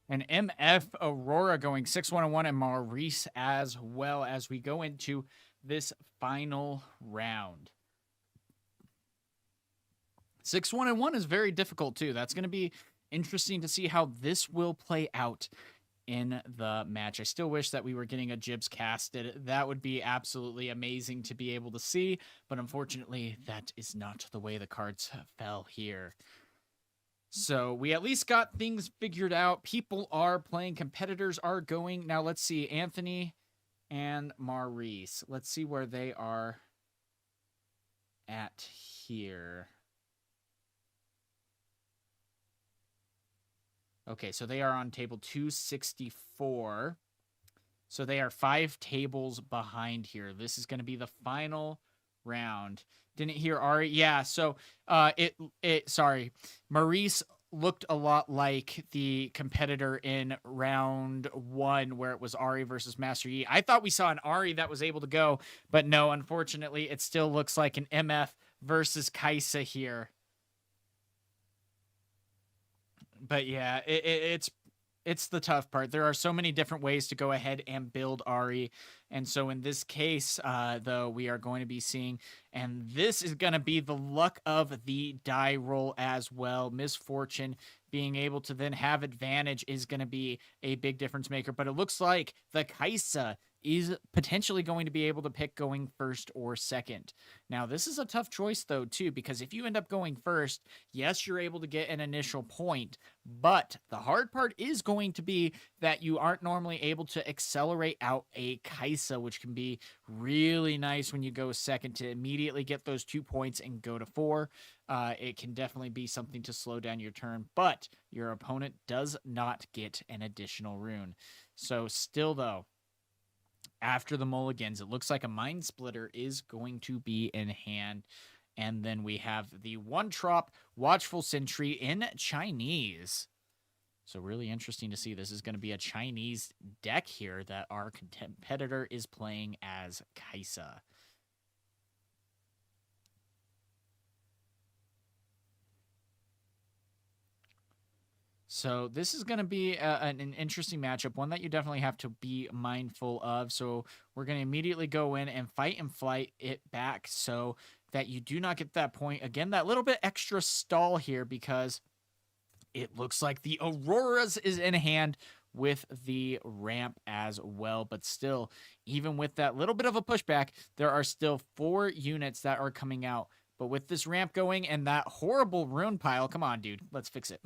And MF Aurora going 6-1-1 and Maurice as well as we go into this final round. 6-1-1 is very difficult too. That's going to be interesting to see how this will play out in the match. I still wish that we were getting a Jibs casted. That would be absolutely amazing to be able to see, but unfortunately, that is not the way the cards fell here. So we at least got things figured out. People are playing, competitors are going. Now let's see, Anthony and Maurice. Let's see where they are at here. Okay, so they are on table 264. So they are 5 tables behind here. This is going to be the final round. Didn't hear Ari? Yeah, so sorry. Maurice looked a lot like the competitor in round 1 where it was Ari versus Master Yi. I thought we saw an Ari that was able to go, but no, unfortunately, it still looks like an MF versus Kaisa here. But yeah, it's the tough part. There are so many different ways to go ahead and build Ari. And so in this case, though, we are going to be seeing, and this is going to be the luck of the die roll as well. Miss Fortune being able to then have advantage is going to be a big difference maker. But it looks like the Kaisa is potentially going to be able to pick going first or second. Now, this is a tough choice, though, too, because if you end up going first, yes, you're able to get an initial point, but the hard part is going to be that you aren't normally able to accelerate out a Kaisa, which can be really nice when you go second to immediately get those 2 points and go to 4. It can definitely be something to slow down your turn, but your opponent does not get an additional rune. So still, though, after the mulligans, it looks like a Mind Splitter is going to be in hand. And then we have the 1-drop Watchful Sentry in Chinese. So really interesting to see. This is going to be a Chinese deck here that our competitor is playing as Kaisa. So this is going to be an interesting matchup, one that you definitely have to be mindful of. So we're going to immediately go in and fight and flight it back so that you do not get that point. Again, that little bit extra stall here because it looks like the Auroras is in hand with the ramp as well. But still, even with that little bit of a pushback, there are still 4 units that are coming out. But with this ramp going and that horrible rune pile, come on, dude, let's fix it.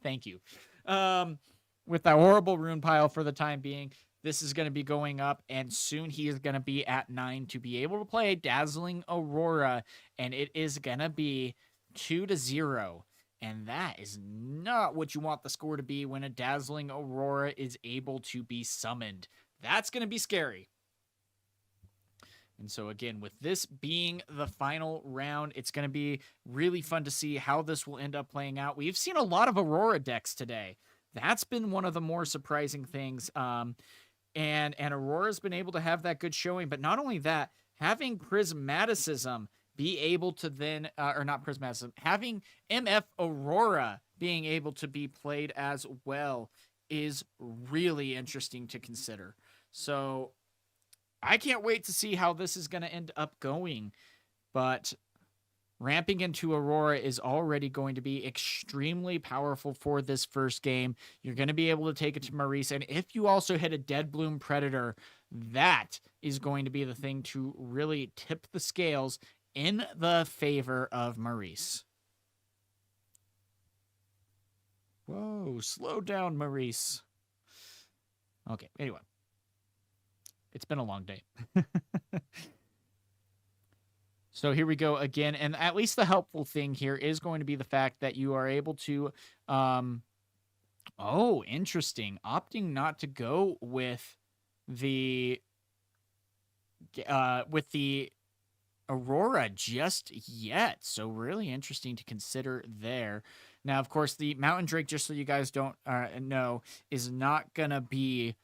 Thank you. With that horrible rune pile for the time being, this is going to be going up, and soon he is going to be at 9 to be able to play Dazzling Aurora, and it is going to be 2-0. And that is not what you want the score to be when a Dazzling Aurora is able to be summoned. That's going to be scary. And so again, with this being the final round, it's going to be really fun to see how this will end up playing out. We've seen a lot of Aurora decks today. That's been one of the more surprising things. And Aurora's been able to have that good showing. But not only that, having Prismaticism be able to then, or not Prismaticism, having MF Aurora being able to be played as well is really interesting to consider. So I can't wait to see how this is going to end up going, but ramping into Aurora is already going to be extremely powerful for this first game. You're going to be able to take it to Maurice, and if you also hit a Dead Bloom Predator, that is going to be the thing to really tip the scales in the favor of Maurice. Whoa, slow down, Maurice. Okay, anyway. It's been a long day. So here we go again. And at least the helpful thing here is going to be the fact that you are able to, oh, interesting. Opting not to go with the Aurora just yet. So really interesting to consider there. Now, of course, the Mountain Drake, just so you guys don't know, is not going to be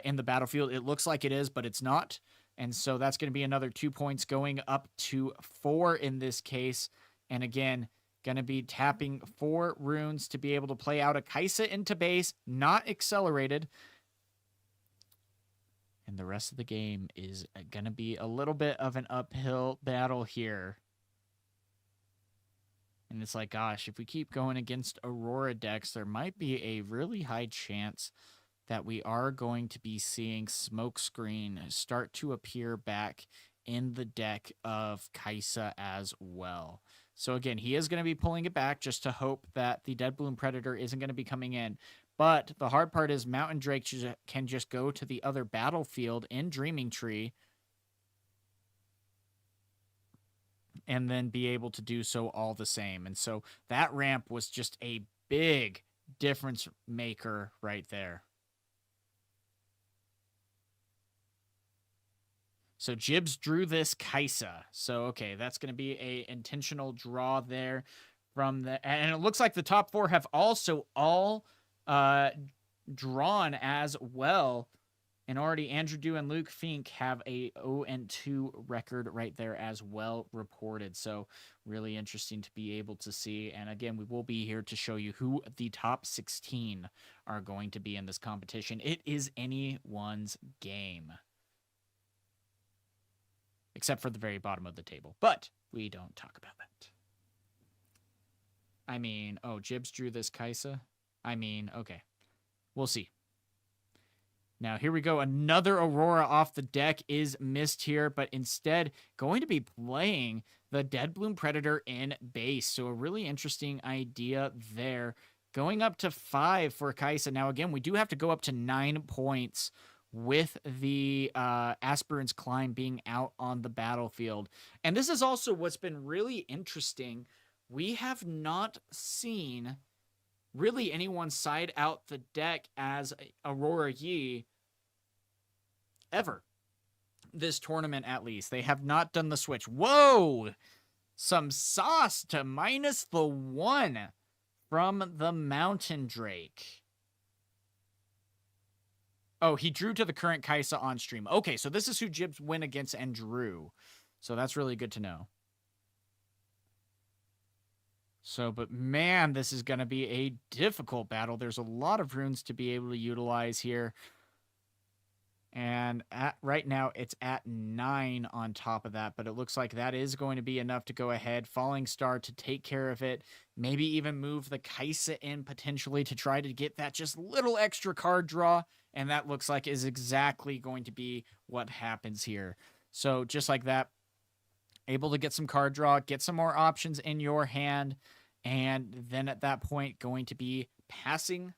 in the battlefield. It looks like it is, but it's not. And so that's going to be another 2 points going up to 4 in this case. And again, Going to be tapping 4 runes to be able to play out a Kaisa into base, not accelerated. And the rest of the game is going to be a little bit of an uphill battle here. And it's like, gosh, if we keep going against Aurora decks, there might be a really high chance that we are going to be seeing Smokescreen start to appear back in the deck of Kaisa as well. So again, he is going to be pulling it back just to hope that the Dead Bloom Predator isn't going to be coming in. But the hard part is Mountain Drake can just go to the other battlefield in Dreaming Tree and then be able to do so all the same. And so that ramp was just a big difference maker right there. So Jibs drew this Kaisa. So, okay, that's going to be a intentional draw there from the... And it looks like the top 4 have also all drawn as well. And already Andrew Dew and Luke Fink have a 0-2 record right there as well reported. So really interesting to be able to see. And again, we will be here to show you who the top 16 are going to be in this competition. It is anyone's game, except for the very bottom of the table. But we don't talk about that. I mean, oh, Jibs drew this Kaisa. I mean, okay. We'll see. Now, here we go. Another Aurora off the deck is missed here, but instead going to be playing the Dead Bloom Predator in base. So a really interesting idea there. Going up to 5 for Kaisa. Now, again, we do have to go up to 9 points with the Aspirant's Climb being out on the battlefield. And this is also what's been really interesting. We have not seen really anyone side out the deck as Aurora Yi ever. This tournament, at least. They have not done the switch. Whoa! Some sauce to minus the 1 from the Mountain Drake. Oh, he drew to the current Kaisa on stream. Okay, so this is who Jibs went against and drew. So that's really good to know. So, but man, this is going to be a difficult battle. There's a lot of runes to be able to utilize here. And right now, it's at 9 on top of that. But it looks like that is going to be enough to go ahead. Falling Star to take care of it. Maybe even move the Kaisa in potentially to try to get that just little extra card draw. And that looks like is exactly going to be what happens here. So just like that, able to get some card draw, get some more options in your hand. And then at that point, going to be passing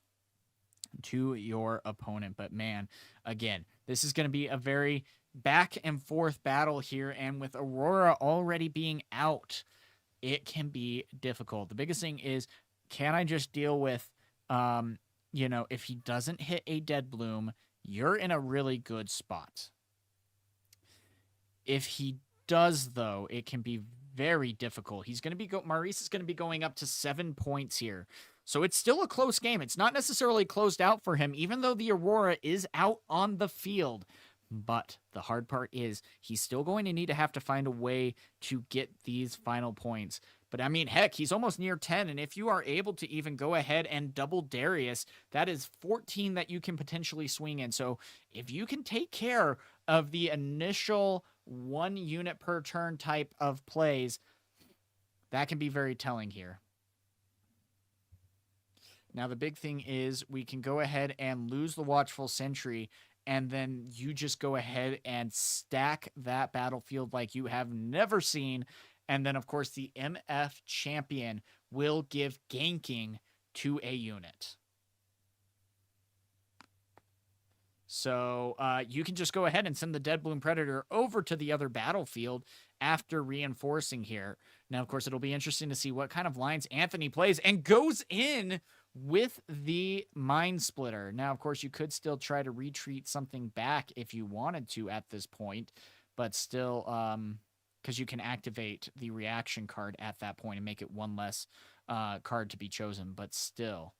to your opponent. But man, again, this is going to be a very back and forth battle here. And with Aurora already being out, it can be difficult. The biggest thing is, can I just deal with, you know, if he doesn't hit a Dead Bloom, you're in a really good spot. If he does, though, it can be very difficult. He's going to be Maurice is going to be going up to 7 points here. So it's still a close game. It's not necessarily closed out for him, even though the Aurora is out on the field. But the hard part is he's still going to need to have to find a way to get these final points. But I mean, heck, he's almost near 10. And if you are able to even go ahead and double Darius, that is 14 that you can potentially swing in. So if you can take care of the initial 1 unit per turn type of plays, that can be very telling here. Now, the big thing is we can go ahead and lose the Watchful Sentry, and then you just go ahead and stack that battlefield like you have never seen. And then, of course, the MF champion will give ganking to a unit. So you can just go ahead and send the Dead Bloom Predator over to the other battlefield after reinforcing here. Now, of course, it'll be interesting to see what kind of lines Anthony plays and goes in with the Mind Splitter. Now, of course, you could still try to retreat something back if you wanted to at this point, but still, because you can activate the reaction card at that point and make it 1 less card to be chosen, but still.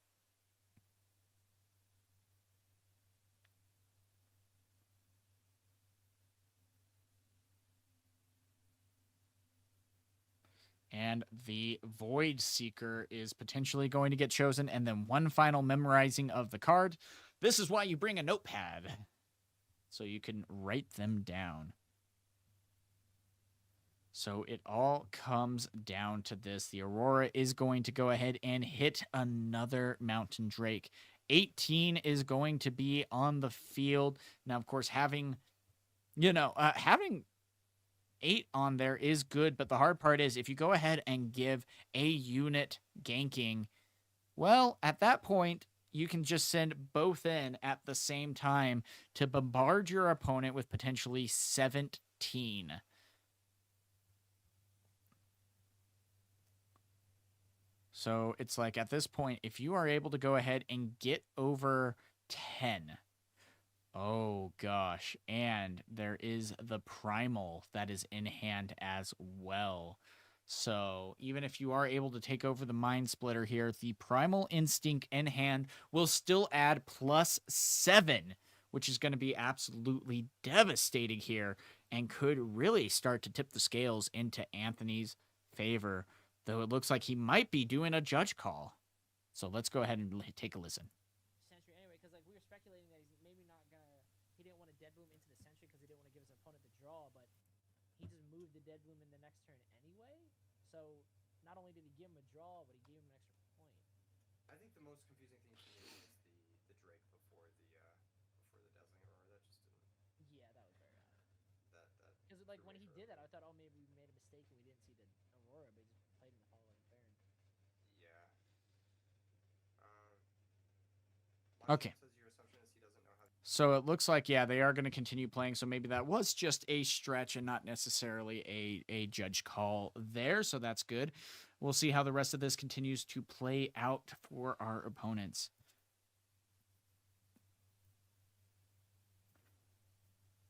And the Void Seeker is potentially going to get chosen. And then one final memorizing of the card. This is why you bring a notepad, so you can write them down. So it all comes down to this. The Aurora is going to go ahead and hit another Mountain Drake. 18 is going to be on the field. Now, of course, having 8 on there is good, but the hard part is if you go ahead and give a unit ganking, well, at that point, you can just send both in at the same time to bombard your opponent with potentially 17. So it's like at this point, if you are able to go ahead and get over 10, oh gosh, and there is the Primal that is in hand as well. So even if you are able to take over the Mind Splitter here, the Primal Instinct in hand will still add +7, which is going to be absolutely devastating here and could really start to tip the scales into Anthony's favor. Though it looks like he might be doing a judge call. So let's go ahead and take a listen. Sentry anyway, because like we were speculating that he's maybe not gonna, he didn't want to dead bloom into the sentry because he didn't want to give his opponent the draw, but he just moved the dead bloom in the next turn anyway. So not only did he give him a draw, but he gave him an extra point. I think the most confusing thing to me is the Drake before the Dazzling Aurora. That just didn't. Yeah, that was very odd. That because like when he did that, I thought, oh, maybe we made a mistake and we didn't see the Aurora, but he just played in the following turn. Yeah. Okay. So it looks like, yeah, they are going to continue playing. So maybe that was just a stretch and not necessarily a judge call there. So that's good. We'll see how the rest of this continues to play out for our opponents.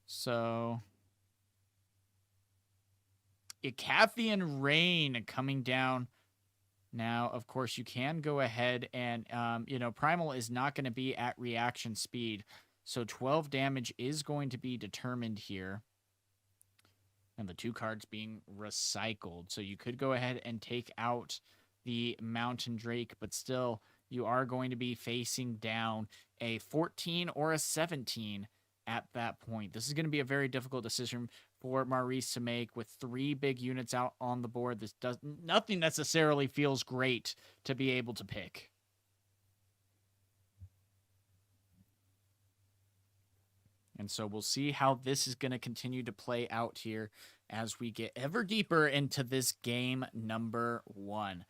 So Icathian Rain coming down. Now, of course, you can go ahead and, Primal is not going to be at reaction speed. So 12 damage is going to be determined here. And the 2 cards being recycled. So you could go ahead and take out the Mountain Drake, but still, you are going to be facing down a 14 or a 17 at that point. This is going to be a very difficult decision for Maurice to make with 3 big units out on the board. Nothing necessarily feels great to be able to pick. And so we'll see how this is going to continue to play out here as we get ever deeper into this game number 1.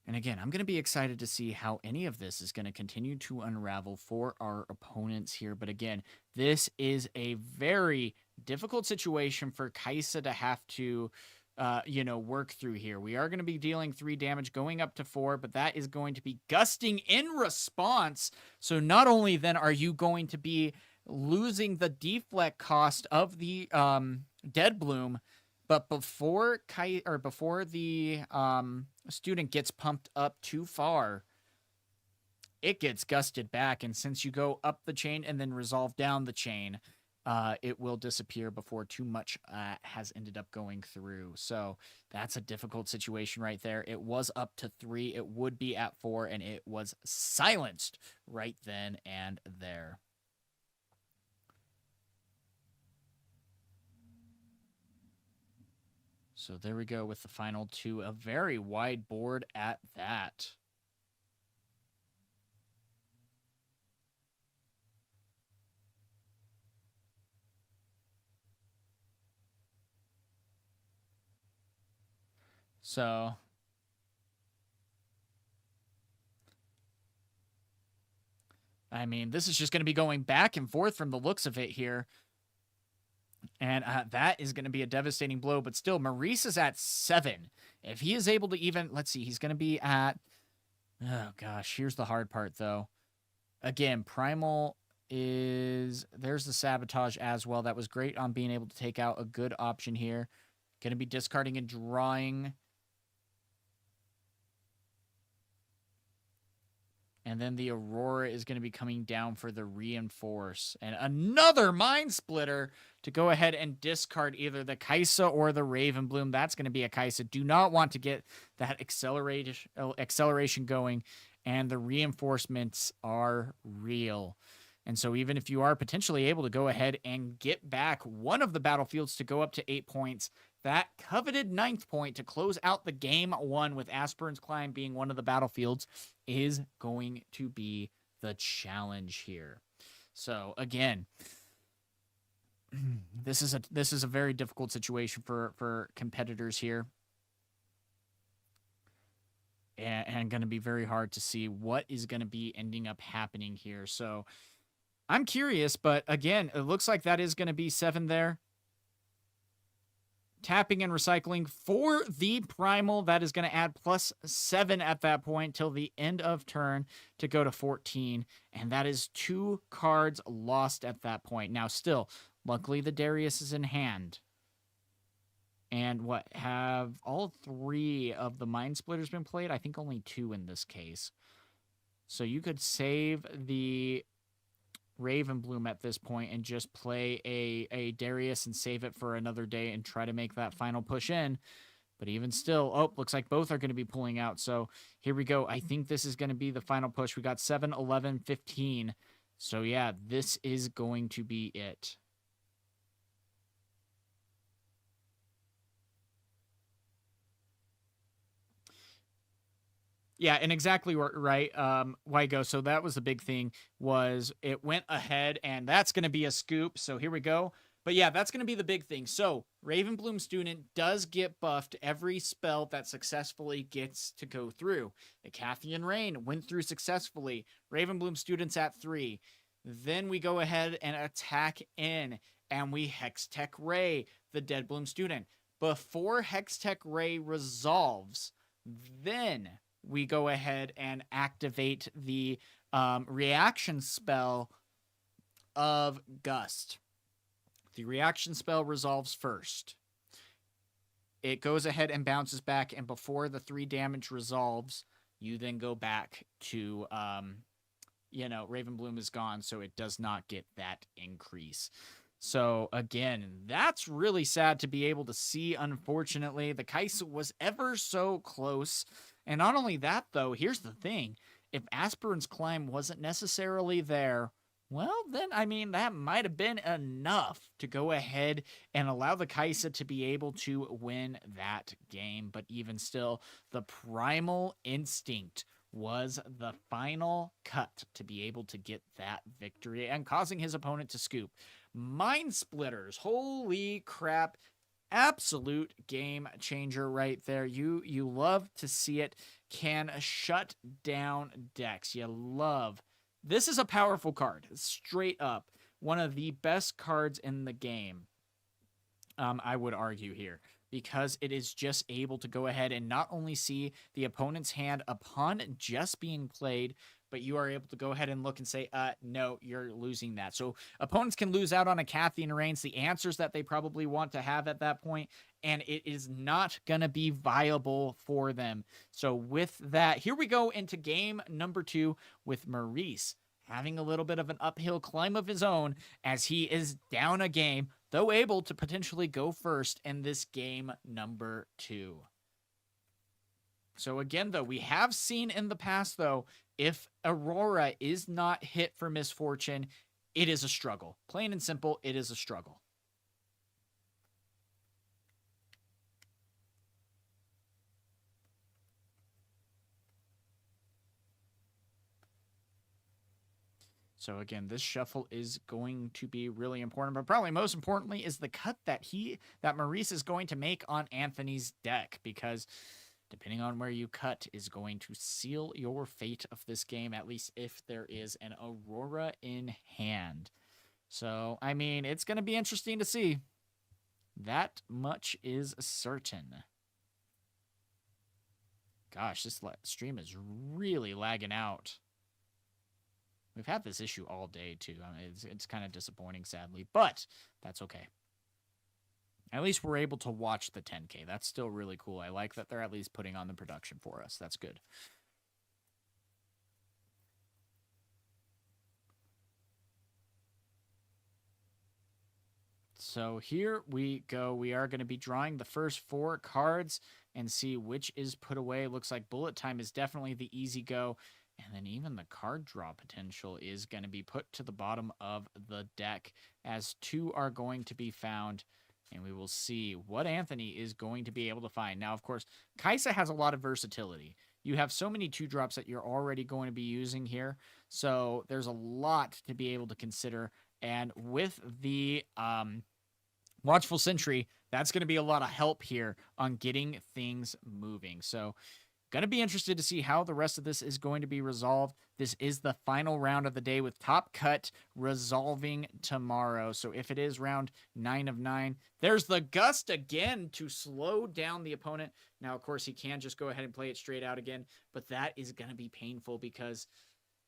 And again, I'm going to be excited to see how any of this is going to continue to unravel for our opponents here. But again, this is a very difficult situation for Kaisa to have to, work through here. We are going to be dealing 3 damage, going up to 4, but that is going to be gusting in response. So not only then are you going to be losing the deflect cost of the Dead Bloom, but before the student gets pumped up too far, it gets gusted back. And since you go up the chain and then resolve down the chain, it will disappear before too much has ended up going through. So that's a difficult situation right there. It was up to 3. It would be at 4, and it was silenced right then and there. So there we go with the final 2. A very wide board at that. So I mean, this is just going to be going back and forth from the looks of it here. And that is going to be a devastating blow. But still, Maurice is at 7. If he is able to even... Let's see. He's going to be at... Oh, gosh. Here's the hard part, though. Again, Primal is... There's the Sabotage as well. That was great on being able to take out a good option here. Going to be discarding and drawing. And then the Aurora is going to be coming down for the Reinforce. And another Mind Splitter to go ahead and discard either the Kaisa or the Ravenbloom. That's going to be a Kaisa. Do not want to get that acceleration going. And the reinforcements are real. And so even if you are potentially able to go ahead and get back one of the battlefields to go up to 8 points, that coveted 9th point to close out the game 1 with Aspirant's Climb being one of the battlefields is going to be the challenge here. So again, this is a very difficult situation for competitors here. And going to be very hard to see what is going to be ending up happening here. So I'm curious, but again, it looks like that is going to be 7 there. Tapping and recycling for the Primal. That is going to add +7 at that point till the end of turn to go to 14. And that is 2 cards lost at that point. Now still, luckily the Darius is in hand. And what, have all 3 of the Mind Splitters been played? I think only 2 in this case. So you could save the Ravenbloom at this point and just play a Darius and save it for another day and try to make that final push in. But even still, oh, looks like both are going to be pulling out. So here we go. I think this is going to be the final push. We got 7, 11, 15. So yeah, this is going to be it. Yeah, and exactly right, Wygo. So that was the big thing, was it went ahead, and that's going to be a scoop. So here we go. But yeah, that's going to be the big thing. So Ravenbloom student does get buffed every spell that successfully gets to go through. The Cathian Rain went through successfully. Ravenbloom student's at 3. Then we go ahead and attack in, and we Hextech Ray the Deadbloom student. Before Hextech Ray resolves, then we go ahead and activate the reaction spell of Gust. The reaction spell resolves first. It goes ahead and bounces back, and before the 3 damage resolves, you then go back to, Ravenbloom is gone, so it does not get that increase. So again, that's really sad to be able to see, unfortunately. The Kaisa was ever so close. And not only that, though, here's the thing. If Aspirant's Climb wasn't necessarily there, well, then, I mean, that might have been enough to go ahead and allow the Kaisa to be able to win that game. But even still, the Primal Instinct was the final cut to be able to get that victory and causing his opponent to scoop. Mind Splitters, holy crap. Absolute game changer right there. You love to see it. Can shut down decks. You love. This is a powerful card. Straight up. One of the best cards in the game. I would argue here. Because it is just able to go ahead and not only see the opponent's hand upon just being played, but you are able to go ahead and look and say, no, you're losing that. So opponents can lose out on a Cathian Rains, the answers that they probably want to have at that point, and it is not going to be viable for them. So with that, here we go into game number 2 with Maurice having a little bit of an uphill climb of his own as he is down a game, though able to potentially go first in this game number 2. So again, though, we have seen in the past, though, if Aurora is not hit for Miss Fortune, it is a struggle. Plain and simple, it is a struggle. So again, this shuffle is going to be really important, but probably most importantly is the cut that Maurice is going to make on Anthony's deck, because depending on where you cut is going to seal your fate of this game, at least if there is an Aurora in hand. So, I mean, it's going to be interesting to see. That much is certain. Gosh, this stream is really lagging out. We've had this issue all day, too. I mean, it's kind of disappointing, sadly, but that's okay. At least we're able to watch the 10K. That's still really cool. I like that they're at least putting on the production for us. That's good. So here we go. We are going to be drawing the first 4 cards and see which is put away. Looks like bullet time is definitely the easy go. And then even the card draw potential is going to be put to the bottom of the deck, as 2 are going to be found. And we will see what Anthony is going to be able to find. Now, of course, Kaisa has a lot of versatility. You have so many 2-drops that you're already going to be using here. So there's a lot to be able to consider. And with the Watchful Sentry, that's going to be a lot of help here on getting things moving. So going to be interested to see how the rest of this is going to be resolved. This is the final round of the day, with Top Cut resolving tomorrow. So if it is round 9 of 9, there's the Gust again to slow down the opponent. Now, of course, he can just go ahead and play it straight out again, but that is going to be painful because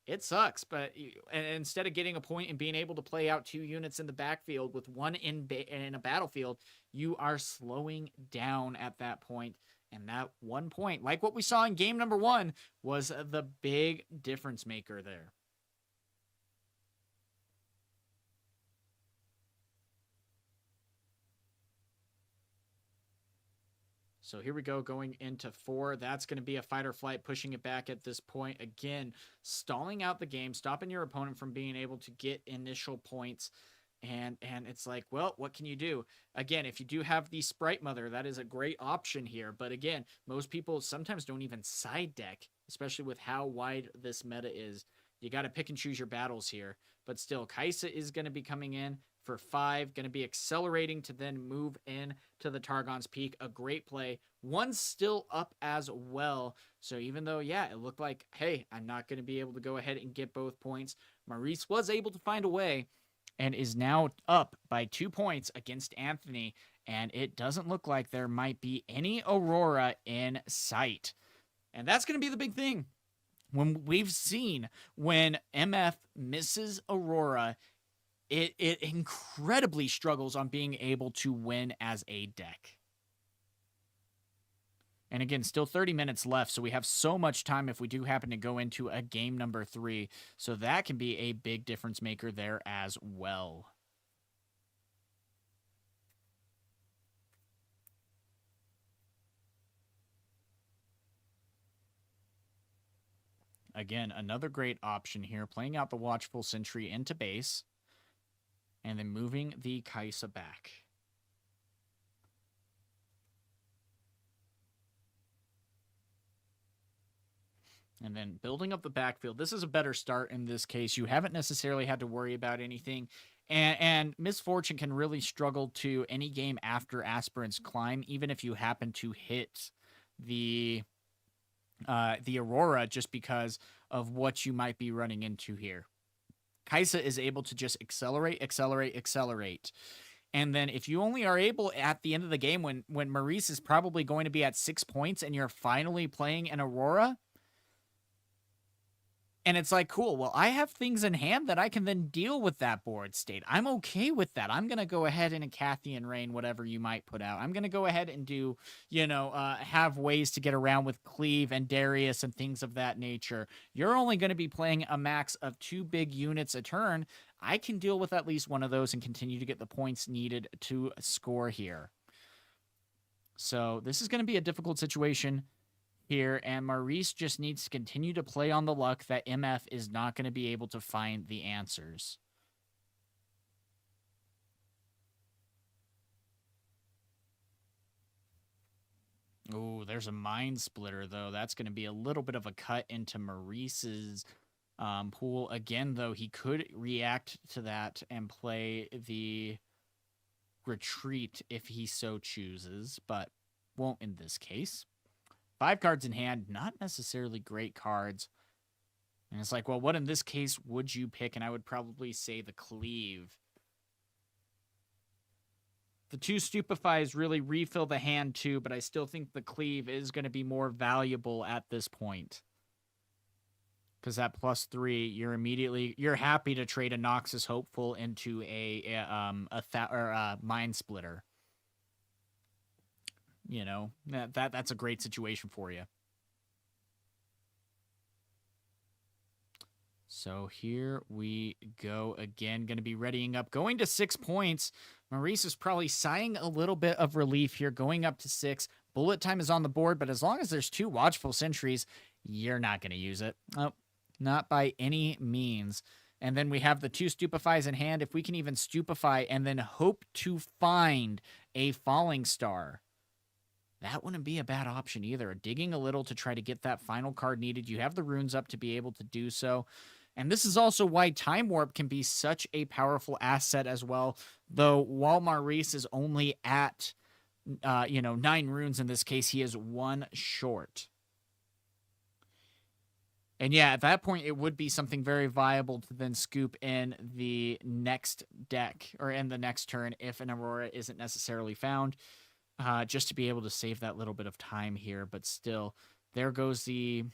it sucks. But instead of getting a point and being able to play out 2 units in the backfield with 1 in a battlefield, you are slowing down at that point. And that 1 point, like what we saw in game number 1, was the big difference maker there. So here we go, going into 4. That's going to be a fight or flight, pushing it back at this point. Again, stalling out the game, stopping your opponent from being able to get initial points. And it's like, well, what can you do? Again, if you do have the Sprite Mother, that is a great option here. But again, most people sometimes don't even side deck, especially with how wide this meta is. You got to pick and choose your battles here. But still, Kaisa is going to be coming in for 5, going to be accelerating to then move in to the Targon's Peak. A great play. 1's still up as well. So even though, yeah, it looked like, hey, I'm not going to be able to go ahead and get both points, Maurice was able to find a way and is now up by 2 points against Anthony. And it doesn't look like there might be any Aurora in sight. And that's going to be the big thing. When we've seen when MF misses Aurora, it incredibly struggles on being able to win as a deck. And again, still 30 minutes left, so we have so much time if we do happen to go into a game number 3. So that can be a big difference maker there as well. Again, another great option here, playing out the Watchful Sentry into base, and then moving the Kaisa back. And then building up the backfield. This is a better start in this case. You haven't necessarily had to worry about anything. And Miss Fortune can really struggle to any game after Aspirant's Climb, even if you happen to hit the Aurora, just because of what you might be running into here. Kaisa is able to just accelerate. And then if you only are able at the end of the game when Maurice is probably going to be at 6 points and you're finally playing an Aurora, and it's like, cool, well, I have things in hand that I can then deal with that board state. I'm okay with that. I'm going to go ahead and Acathian Rain, whatever you might put out. I'm going to go ahead and do, have ways to get around with Cleave and Darius and things of that nature. You're only going to be playing a max of 2 big units a turn. I can deal with at least one of those and continue to get the points needed to score here. So this is going to be a difficult situation here, and Maurice just needs to continue to play on the luck that MF is not going to be able to find the answers. Oh, there's a Mind Splitter, though. That's going to be a little bit of a cut into Maurice's pool. Again, though, he could react to that and play the Retreat if he so chooses, but won't in this case. 5 cards in hand, not necessarily great cards. And it's like, well, what in this case would you pick? And I would probably say the Cleave. The 2 Stupefies really refill the hand too, but I still think the Cleave is going to be more valuable at this point. Because that +3, you're happy to trade a Noxus Hopeful into a Mind Splitter. You know, that's a great situation for you. So here we go again. Going to be readying up. Going to 6 points Maurice is probably sighing a little bit of relief here, going up to 6. Bullet time is on the board, but as long as there's 2 watchful sentries, you're not going to use it. Oh, not by any means. And then we have the 2 stupefies in hand. If we can even stupefy and then hope to find a falling star, that wouldn't be a bad option either. Digging a little to try to get that final card needed. You have the runes up to be able to do so. And this is also why Time Warp can be such a powerful asset as well. Though while Maurice is only at, 9 runes in this case, he is 1 short. And yeah, at that point, it would be something very viable to then scoop in the next deck or in the next turn if an Aurora isn't necessarily found, just to be able to save that little bit of time here. But still, there goes the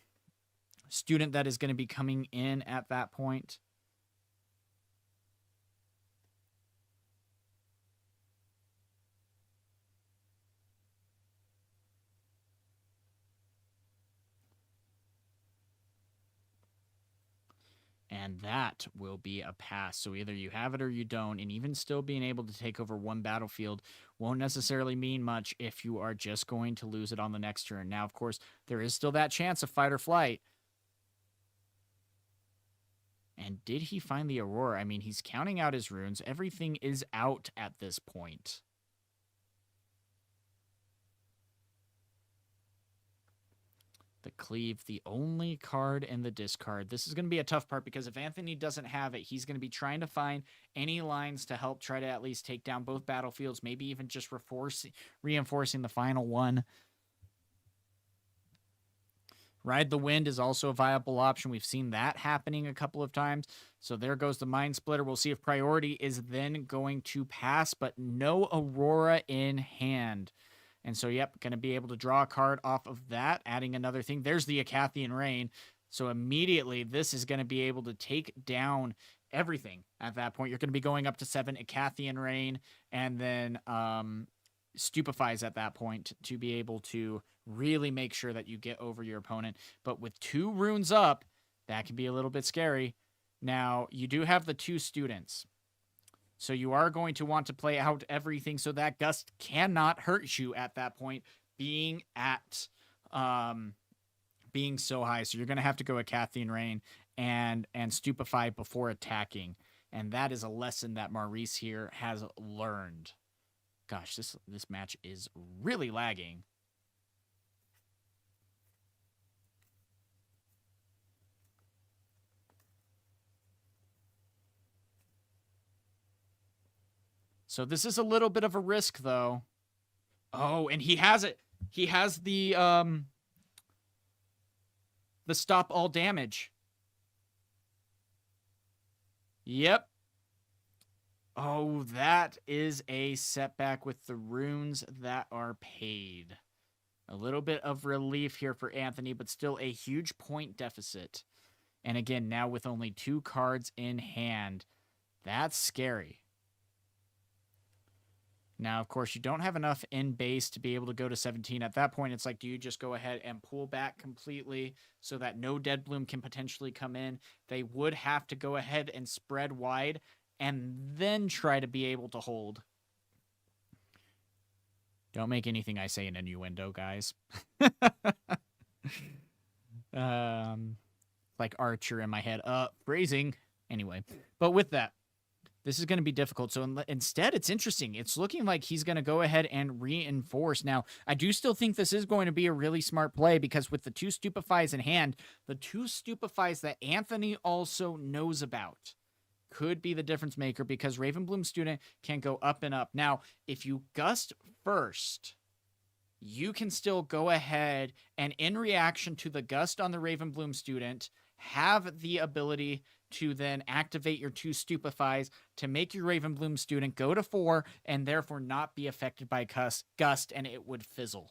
student that is going to be coming in at that point. And that will be a pass. So either you have it or you don't. And even still being able to take over 1 battlefield won't necessarily mean much if you are just going to lose it on the next turn. Now, of course, there is still that chance of fight or flight. And did he find the Aurora? I mean, he's counting out his runes. Everything is out at this point. The Cleave, the only card in the discard. This is going to be a tough part because if Anthony doesn't have it, he's going to be trying to find any lines to help try to at least take down both battlefields, maybe even just reinforcing the final one. Ride the Wind is also a viable option. We've seen that happening a couple of times. So there goes the Mind Splitter. We'll see if priority is then going to pass, but no Aurora in hand. And so, yep, going to be able to draw a card off of that, adding another thing. There's the Acathian Rain. So immediately, this is going to be able to take down everything at that point. You're going to be going up to 7 Acathian Rain, and then Stupefies at that point to be able to really make sure that you get over your opponent. But with 2 runes up, that can be a little bit scary. Now, you do have the 2 students. So you are going to want to play out everything so that Gust cannot hurt you at that point, being at being so high. So you're going to have to go Acathian Rain and Stupefy before attacking. And that is a lesson that Maurice here has learned. Gosh, this match is really lagging. So this is a little bit of a risk, though. Oh, and he has it. He has the stop all damage. Yep. Oh, that is a setback with the runes that are paid. A little bit of relief here for Anthony, but still a huge point deficit. And again, now with only 2 cards in hand, that's scary. Now, of course, you don't have enough in base to be able to go to 17. At that point, it's like, do you just go ahead and pull back completely so that no Dead Bloom can potentially come in? They would have to go ahead and spread wide and then try to be able to hold. Don't make anything I say an innuendo, guys. Like Archer in my head. Phrasing. Anyway, but with that, this is going to be difficult. So instead, it's interesting. It's looking like he's going to go ahead and reinforce. Now, I do still think this is going to be a really smart play because with the 2 Stupefies in hand, the 2 Stupefies that Anthony also knows about could be the difference maker because Ravenbloom student can go up and up. Now, if you Gust first, you can still go ahead and in reaction to the Gust on the Ravenbloom student, have the ability to then activate your 2 Stupefies to make your Ravenbloom student go to 4 and therefore not be affected by Gust, and it would fizzle.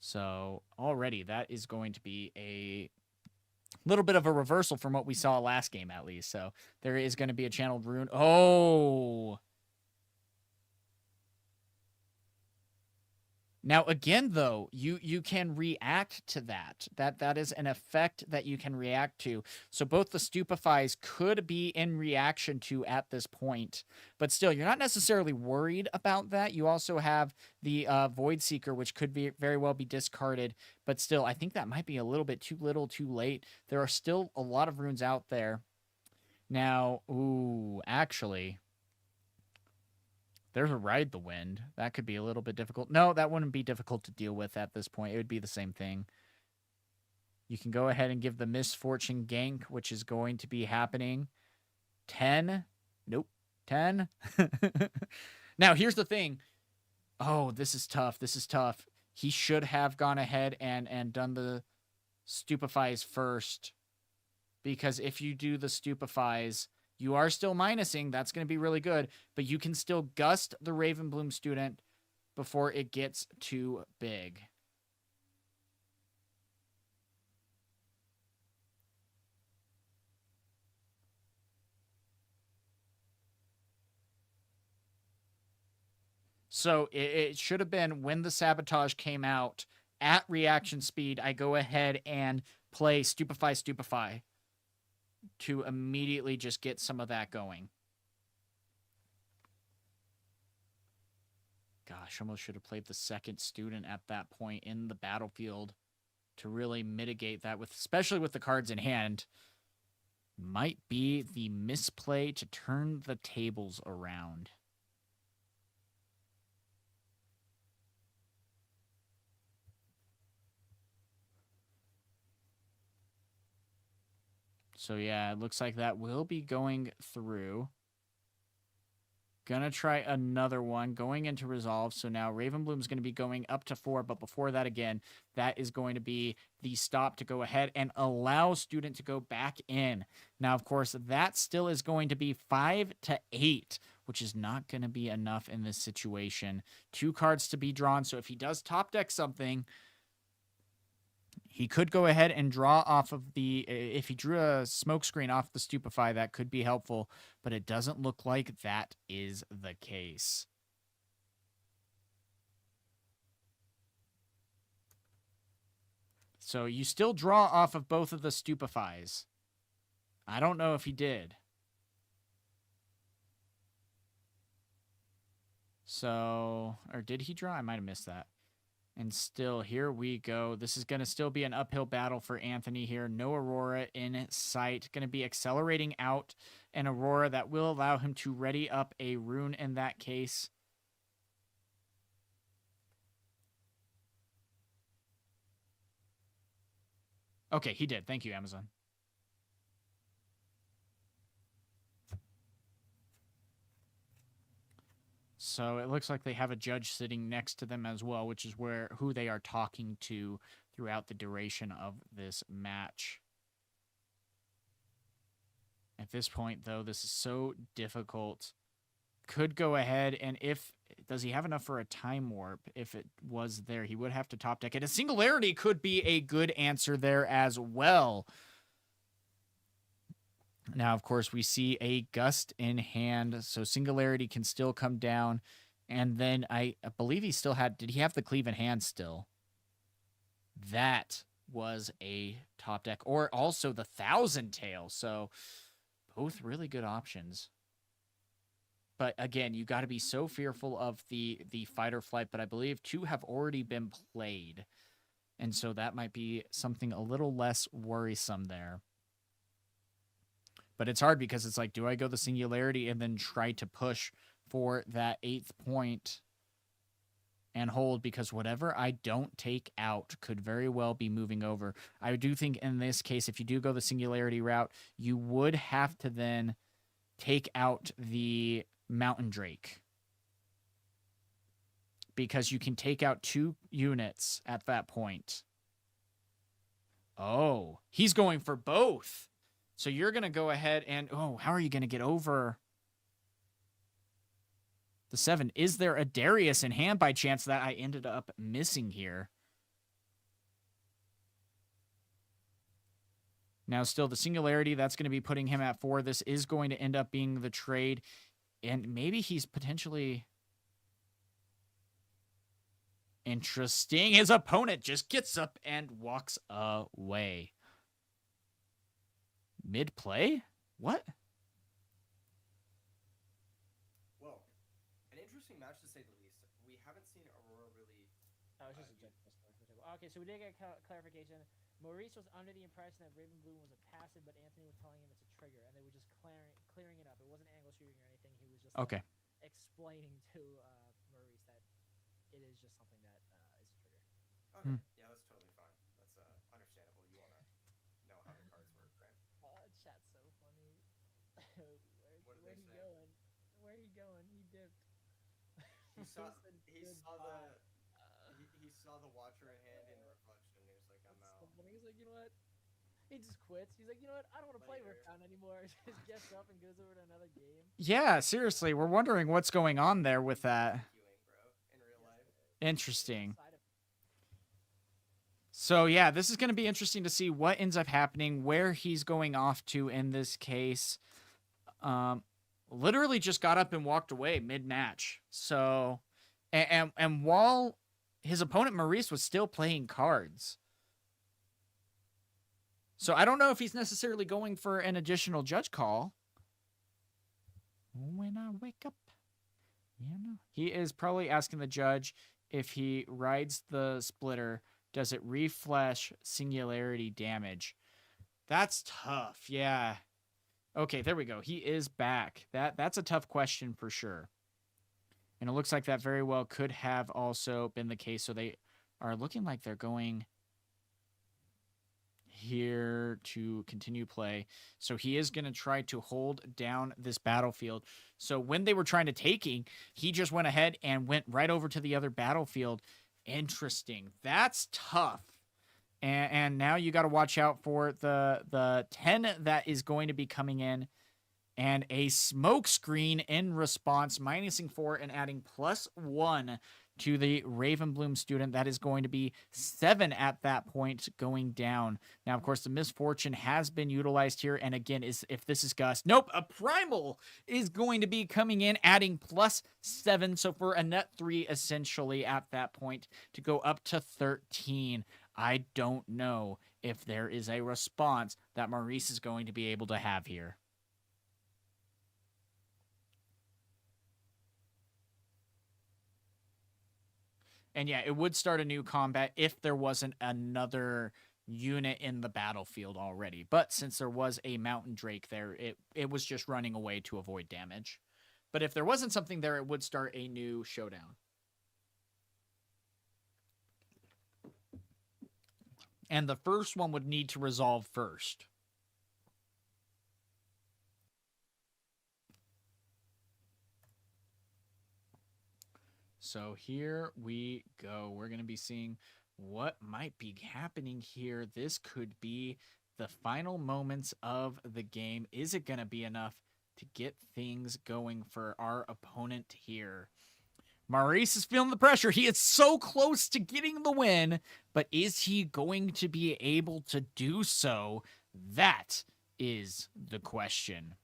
So already that is going to be a little bit of a reversal from what we saw last game, at least. So there is going to be a channeled rune. Oh! Now, again, though, you can react to that. That is an effect that you can react to. So both the stupefies could be in reaction to at this point. But still, you're not necessarily worried about that. You also have the Void Seeker, which could be very well be discarded. But still, I think that might be a little bit too little, too late. There are still a lot of runes out there. Now, ooh, actually... there's a Ride the Wind. That could be a little bit difficult. No, that wouldn't be difficult to deal with at this point. It would be the same thing. You can go ahead and give the Miss Fortune gank, which is going to be happening. 10. Nope. 10. Now, here's the thing. Oh, this is tough. This is tough. He should have gone ahead and done the stupefies first. Because if you do the stupefies... you are still minusing. That's going to be really good. But you can still gust the Ravenbloom student before it gets too big. So it should have been when the Sabotage came out at reaction speed, I go ahead and play Stupefy to immediately just get some of that going. Gosh, almost should have played the second student at that point in the battlefield to really mitigate that, especially with the cards in hand. Might be the misplay to turn the tables around. So yeah, it looks like that will be going through. Gonna try another one, going into Resolve. So now Ravenbloom's going to be going up to 4, but before that again, that is going to be the stop to go ahead and allow student to go back in. Now, of course, that still is going to be 5 to 8, which is not going to be enough in this situation. 2 cards to be drawn, so if he does top deck something... he could go ahead and draw off of the... if he drew a smoke screen off the Stupefy, that could be helpful, but it doesn't look like that is the case. So you still draw off of both of the Stupefies. I don't know if he did. So... or did he draw? I might have missed that. And still, here we go. This is going to still be an uphill battle for Anthony here. No Aurora in sight. Going to be accelerating out an Aurora that will allow him to ready up a rune in that case. Okay, he did. Thank you, Amazon. So it looks like they have a judge sitting next to them as well, which is who they are talking to throughout the duration of this match. At this point, though, this is so difficult. Could go ahead, and does he have enough for a time warp? If it was there, he would have to top deck it. A Singularity could be a good answer there as well. Now, of course, we see a Gust in hand, so Singularity can still come down. And then I believe he still had... did he have the Cleave in hand still? That was a top deck. Or also the Thousand Tail. So both really good options. But again, you got to be so fearful of the fight or flight. But I believe 2 have already been played. And so that might be something a little less worrisome there. But it's hard because it's like, do I go the Singularity and then try to push for that 8th point and hold? Because whatever I don't take out could very well be moving over. I do think in this case, if you do go the Singularity route, you would have to then take out the Mountain Drake. Because you can take out 2 units at that point. Oh, he's going for both. So you're going to go ahead and... oh, how are you going to get over the 7? Is there a Darius in hand by chance that I ended up missing here? Now, still, the Singularity, that's going to be putting him at 4. This is going to end up being the trade. And maybe he's potentially... Interesting. His opponent just gets up and walks away. Mid-play? What? Well, an interesting match to say the least. We haven't seen Aurora really. Oh, it's just a joke. Okay, so we did get clarification. Maurice was under the impression that Ribbon Bloom was a passive, but Anthony was telling him it's a trigger, and they were just clearing it up. It wasn't angle shooting or anything. He was just Okay. explaining to Maurice that it is just something that is a trigger. Okay. Yeah, that's totally fine. That's understandable. You wanna know how the cards work, right? Chat's so funny. What did Where they he say? going? Where he going? He dipped. He saw Said he saw goodbye. the he saw the watcher in hand in reflection. He was like, I'm That's out. so funny. He's like, you know what? He just quits. He's like, you know what? I don't want to play Later. Riftbound anymore. Just gets up and goes over to another game. Yeah, seriously, we're wondering what's going on there with that. Queuing, bro, in real life. Interesting. Side of- So yeah, this is going to be interesting to see what ends up happening, where he's going off to in this case. Literally just got up and walked away mid-match. So, and while his opponent Maurice was still playing cards. So I don't know if he's necessarily going for an additional judge call. When I wake up, you know, he is probably asking the judge if he rides the splitter, does it refresh singularity damage? That's tough. Yeah. Okay, there we go. He is back. That's a tough question for sure. And it looks like that very well could have also been the case. So they are looking like they're going here to continue play. So he is going to try to hold down this battlefield. So when they were trying to taking, he just went ahead and went right over to the other battlefield. Interesting. That's tough. And now you got to watch out for the 10 that is going to be coming in. And a smoke screen in response, minusing 4 and adding +1 to the Ravenbloom student. That is going to be 7 at that point going down. Now, of course, the Miss Fortune has been utilized here. And again, if this is Gus, nope, a Primal is going to be coming in, adding +7. So for a net 3, essentially, at that point to go up to 13. I don't know if there is a response that Maurice is going to be able to have here. And yeah, it would start a new combat if there wasn't another unit in the battlefield already. But since there was a Mountain Drake there, it was just running away to avoid damage. But if there wasn't something there, it would start a new showdown. And the first one would need to resolve first. So here we go. We're going to be seeing what might be happening here. This could be the final moments of the game. Is it going to be enough to get things going for our opponent here? Maurice is feeling the pressure. He is so close to getting the win, but is he going to be able to do so? That is the question.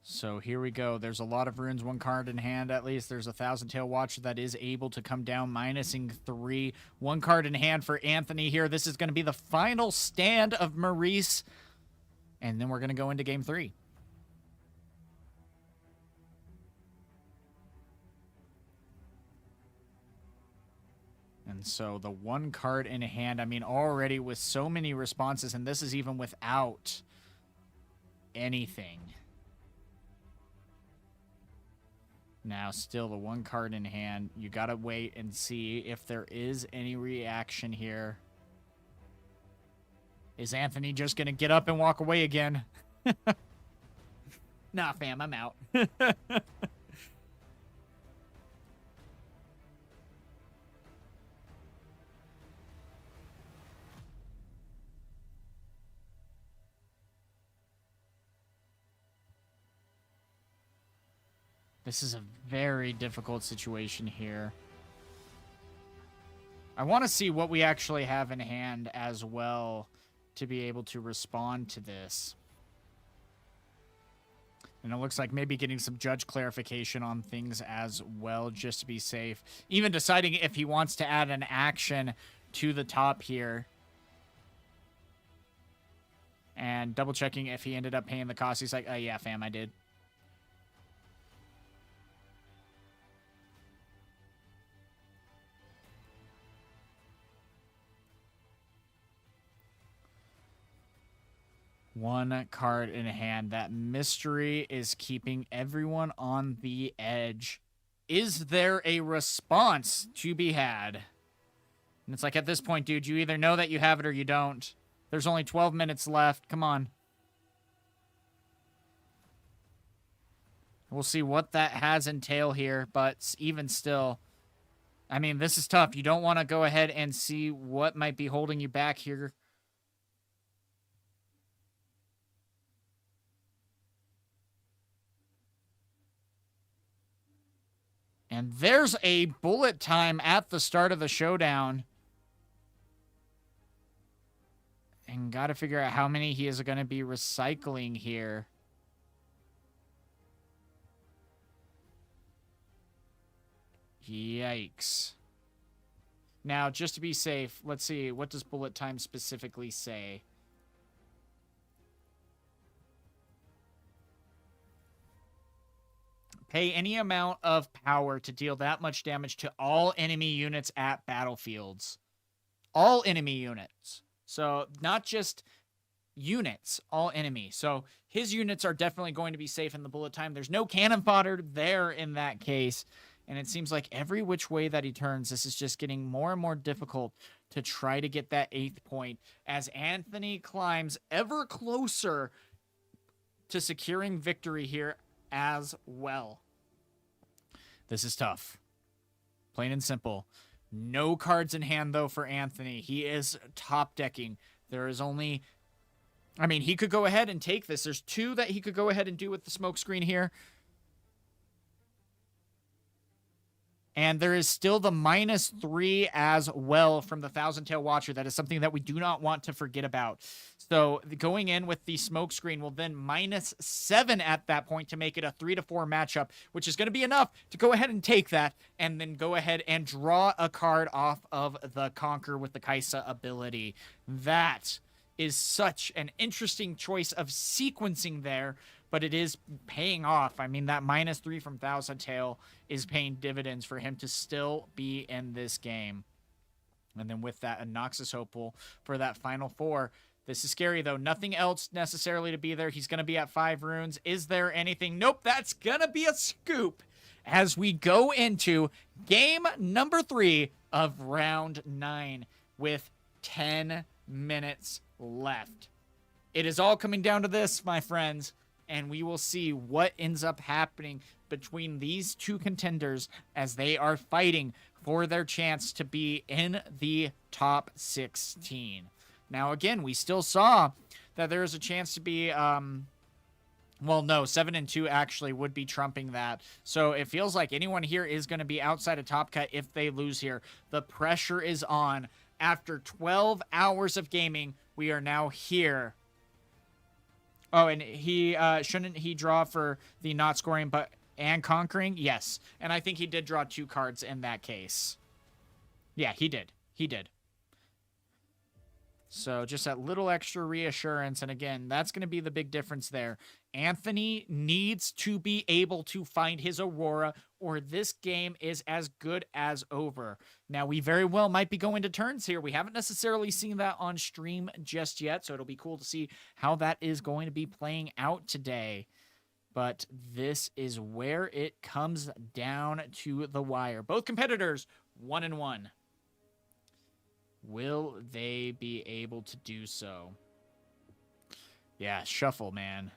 So here we go. There's a lot of runes, 1 card in hand at least. There's a Thousand Tail Watcher that is able to come down, minusing 3. 1 card in hand for Anthony here. This is going to be the final stand of Maurice. And then we're going to go into game 3. And so the 1 card in hand, I mean, already with so many responses, and this is even without anything. Now, still the 1 card in hand. You got to wait and see if there is any reaction here. Is Anthony just going to get up and walk away again? Nah, fam, I'm out. This is a very difficult situation here. I want to see what we actually have in hand as well to be able to respond to this. And it looks like maybe getting some judge clarification on things as well, just to be safe. Even deciding if he wants to add an action to the top here. And double checking if he ended up paying the cost. He's like, oh yeah, fam, I did. One card in hand. That mystery is keeping everyone on the edge. Is there a response to be had? And it's like, at this point, dude, you either know that you have it or you don't. There's only 12 minutes left. Come on. We'll see what that has entail here, but even still, I mean, this is tough. You don't want to go ahead and see what might be holding you back here. And there's a bullet time at the start of the showdown. And got to figure out how many he is going to be recycling here. Yikes. Now, just to be safe, let's see. What does bullet time specifically say? Pay any amount of power to deal that much damage to all enemy units at battlefields. All enemy units. So, not just units, all enemy. So, his units are definitely going to be safe in the bullet time. There's no cannon fodder there in that case. And it seems like every which way that he turns, this is just getting more and more difficult to try to get that 8th point as Anthony climbs ever closer to securing victory here as well. This is tough. Plain and simple. No cards in hand, though, for Anthony. He is top decking. There is only... I mean, he could go ahead and take this. There's 2 that he could go ahead and do with the smoke screen here. And there is still the -3 as well from the Thousand Tail Watcher. That is something that we do not want to forget about. So going in with the smoke screen will then -7 at that point to make it a 3-4 matchup, which is going to be enough to go ahead and take that and then go ahead and draw a card off of the Conquer with the Kaisa ability. That is such an interesting choice of sequencing there, but it is paying off. I mean, that -3 from Thousand Tail is paying dividends for him to still be in this game. And then with that, a Noxus Hopeful for that final 4. This is scary, though. Nothing else necessarily to be there. He's going to be at 5 runes. Is there anything? Nope, that's going to be a scoop as we go into game number 3 of round 9 with 10 minutes left. It is all coming down to this, my friends, and we will see what ends up happening between these 2 contenders as they are fighting for their chance to be in the top 16. Now, again, we still saw that there is a chance to be, well, no, 7-2 actually would be trumping that. So it feels like anyone here is going to be outside of top cut if they lose here. The pressure is on. After 12 hours of gaming, we are now here. Oh, and he, shouldn't he draw for the not scoring and conquering? Yes. And I think he did draw 2 cards in that case. Yeah, he did. He did. So just that little extra reassurance. And again, that's going to be the big difference there. Anthony needs to be able to find his Aurora, or this game is as good as over. Now, we very well might be going to turns here. We haven't necessarily seen that on stream just yet, so it'll be cool to see how that is going to be playing out today. But this is where it comes down to the wire. Both competitors, 1-1. Will they be able to do so? Yeah, shuffle, man.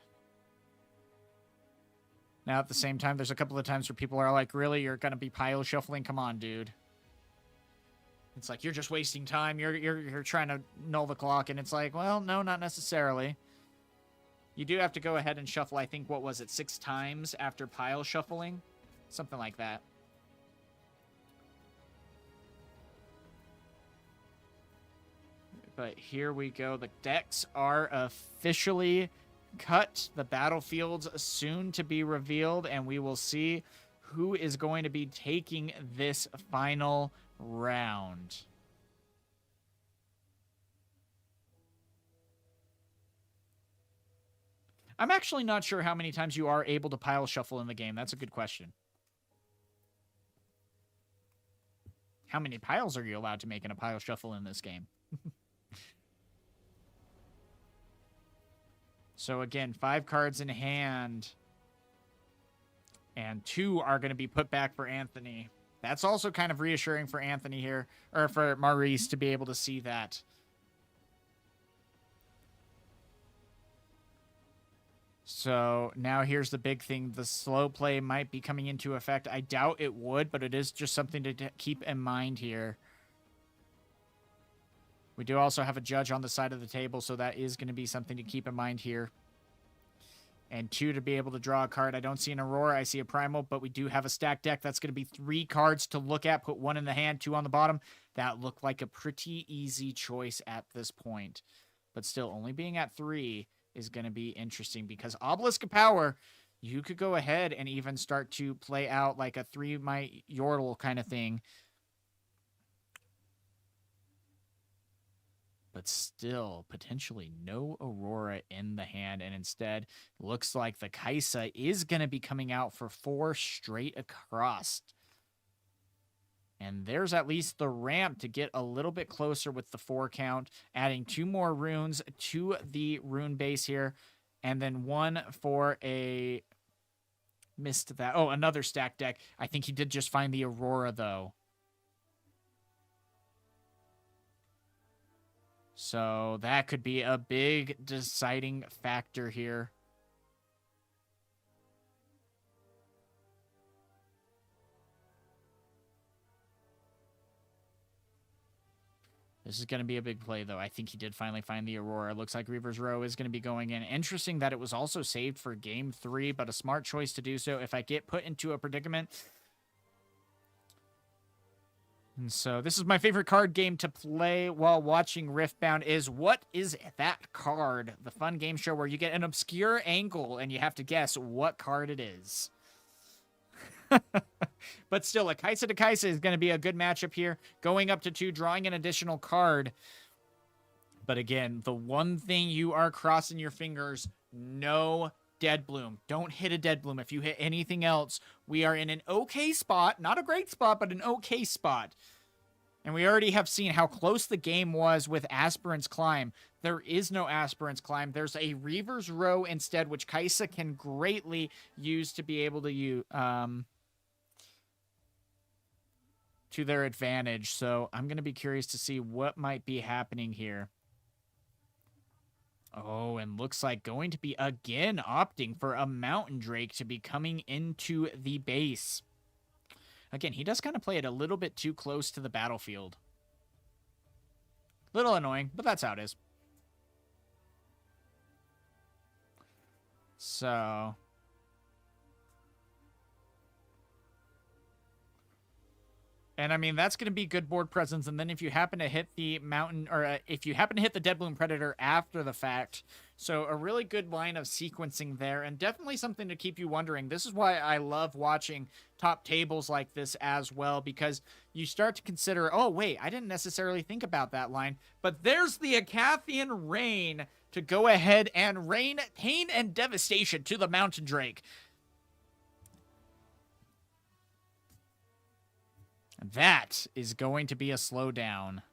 Now, at the same time, there's a couple of times where people are like, really? You're going to be pile shuffling? Come on, dude. It's like, you're just wasting time. You're trying to null the clock. And it's like, well, no, not necessarily. You do have to go ahead and shuffle, I think, what was it, 6 times after pile shuffling? Something like that. But here we go. The decks are officially cut. The battlefield's soon to be revealed, and we will see who is going to be taking this final round. I'm actually not sure how many times you are able to pile shuffle in the game. That's a good question. How many piles are you allowed to make in a pile shuffle in this game? So again, 5 cards in hand. And 2 are going to be put back for Anthony. That's also kind of reassuring for Anthony here, or for Maurice to be able to see that. So now here's the big thing. The slow play might be coming into effect. I doubt it would, but it is just something to keep in mind here. We do also have a judge on the side of the table, so that is going to be something to keep in mind here. And 2 to be able to draw a card. I don't see an Aurora. I see a Primal, but we do have a stacked deck. That's going to be 3 cards to look at. Put 1 in the hand, 2 on the bottom. That looked like a pretty easy choice at this point. But still, only being at 3 is going to be interesting because Obelisk of Power, you could go ahead and even start to play out like a 3-might Yordle kind of thing. But still, potentially no Aurora in the hand. And instead, looks like the Kaisa is going to be coming out for 4 straight across. And there's at least the ramp to get a little bit closer with the 4 count. Adding 2 more runes to the rune base here. And then 1 for a... Missed that. Oh, another stack deck. I think he did just find the Aurora, though. So that could be a big deciding factor here. This is going to be a big play, though. I think he did finally find the Aurora. Looks like Reaver's Row is going to be going in. Interesting that it was also saved for Game 3, but a smart choice to do so if I get put into a predicament. And so this is my favorite card game to play while watching Riftbound is What Is That Card? The fun game show where you get an obscure angle and you have to guess what card it is. But still, a Kaisa to Kaisa is going to be a good matchup here. Going up to 2, drawing an additional card. But again, the one thing you are crossing your fingers, no Dead Bloom. Don't hit a Dead Bloom. If you hit anything else, we are in an okay spot. Not a great spot, but an okay spot. And we already have seen how close the game was with Aspirant's Climb. There is no Aspirant's Climb. There's a Reaver's Row instead, which Kaisa can greatly use to be able to use to their advantage. So I'm going to be curious to see what might be happening here. Oh, and looks like going to be again opting for a Mountain Drake to be coming into the base. Again, he does kind of play it a little bit too close to the battlefield. Little annoying, but that's how it is. So... And I mean, that's going to be good board presence. And then if you happen to hit the mountain, or if you happen to hit the Dead Bloom Predator after the fact, so a really good line of sequencing there, and definitely something to keep you wondering. This is why I love watching top tables like this as well, because you start to consider, oh, wait, I didn't necessarily think about that line. But there's the Acathian Rain to go ahead and rain pain and devastation to the Mountain Drake. That is going to be a slowdown.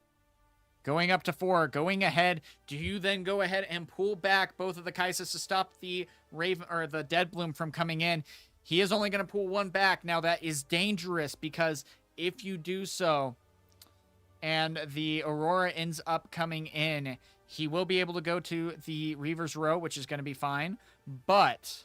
Going up to 4, going ahead. Do you then go ahead and pull back both of the Kaisas to stop the Raven or the Dead Bloom from coming in? He is only going to pull 1 back. Now that is dangerous because if you do so and the Aurora ends up coming in, he will be able to go to the Reaver's Row, which is going to be fine. But,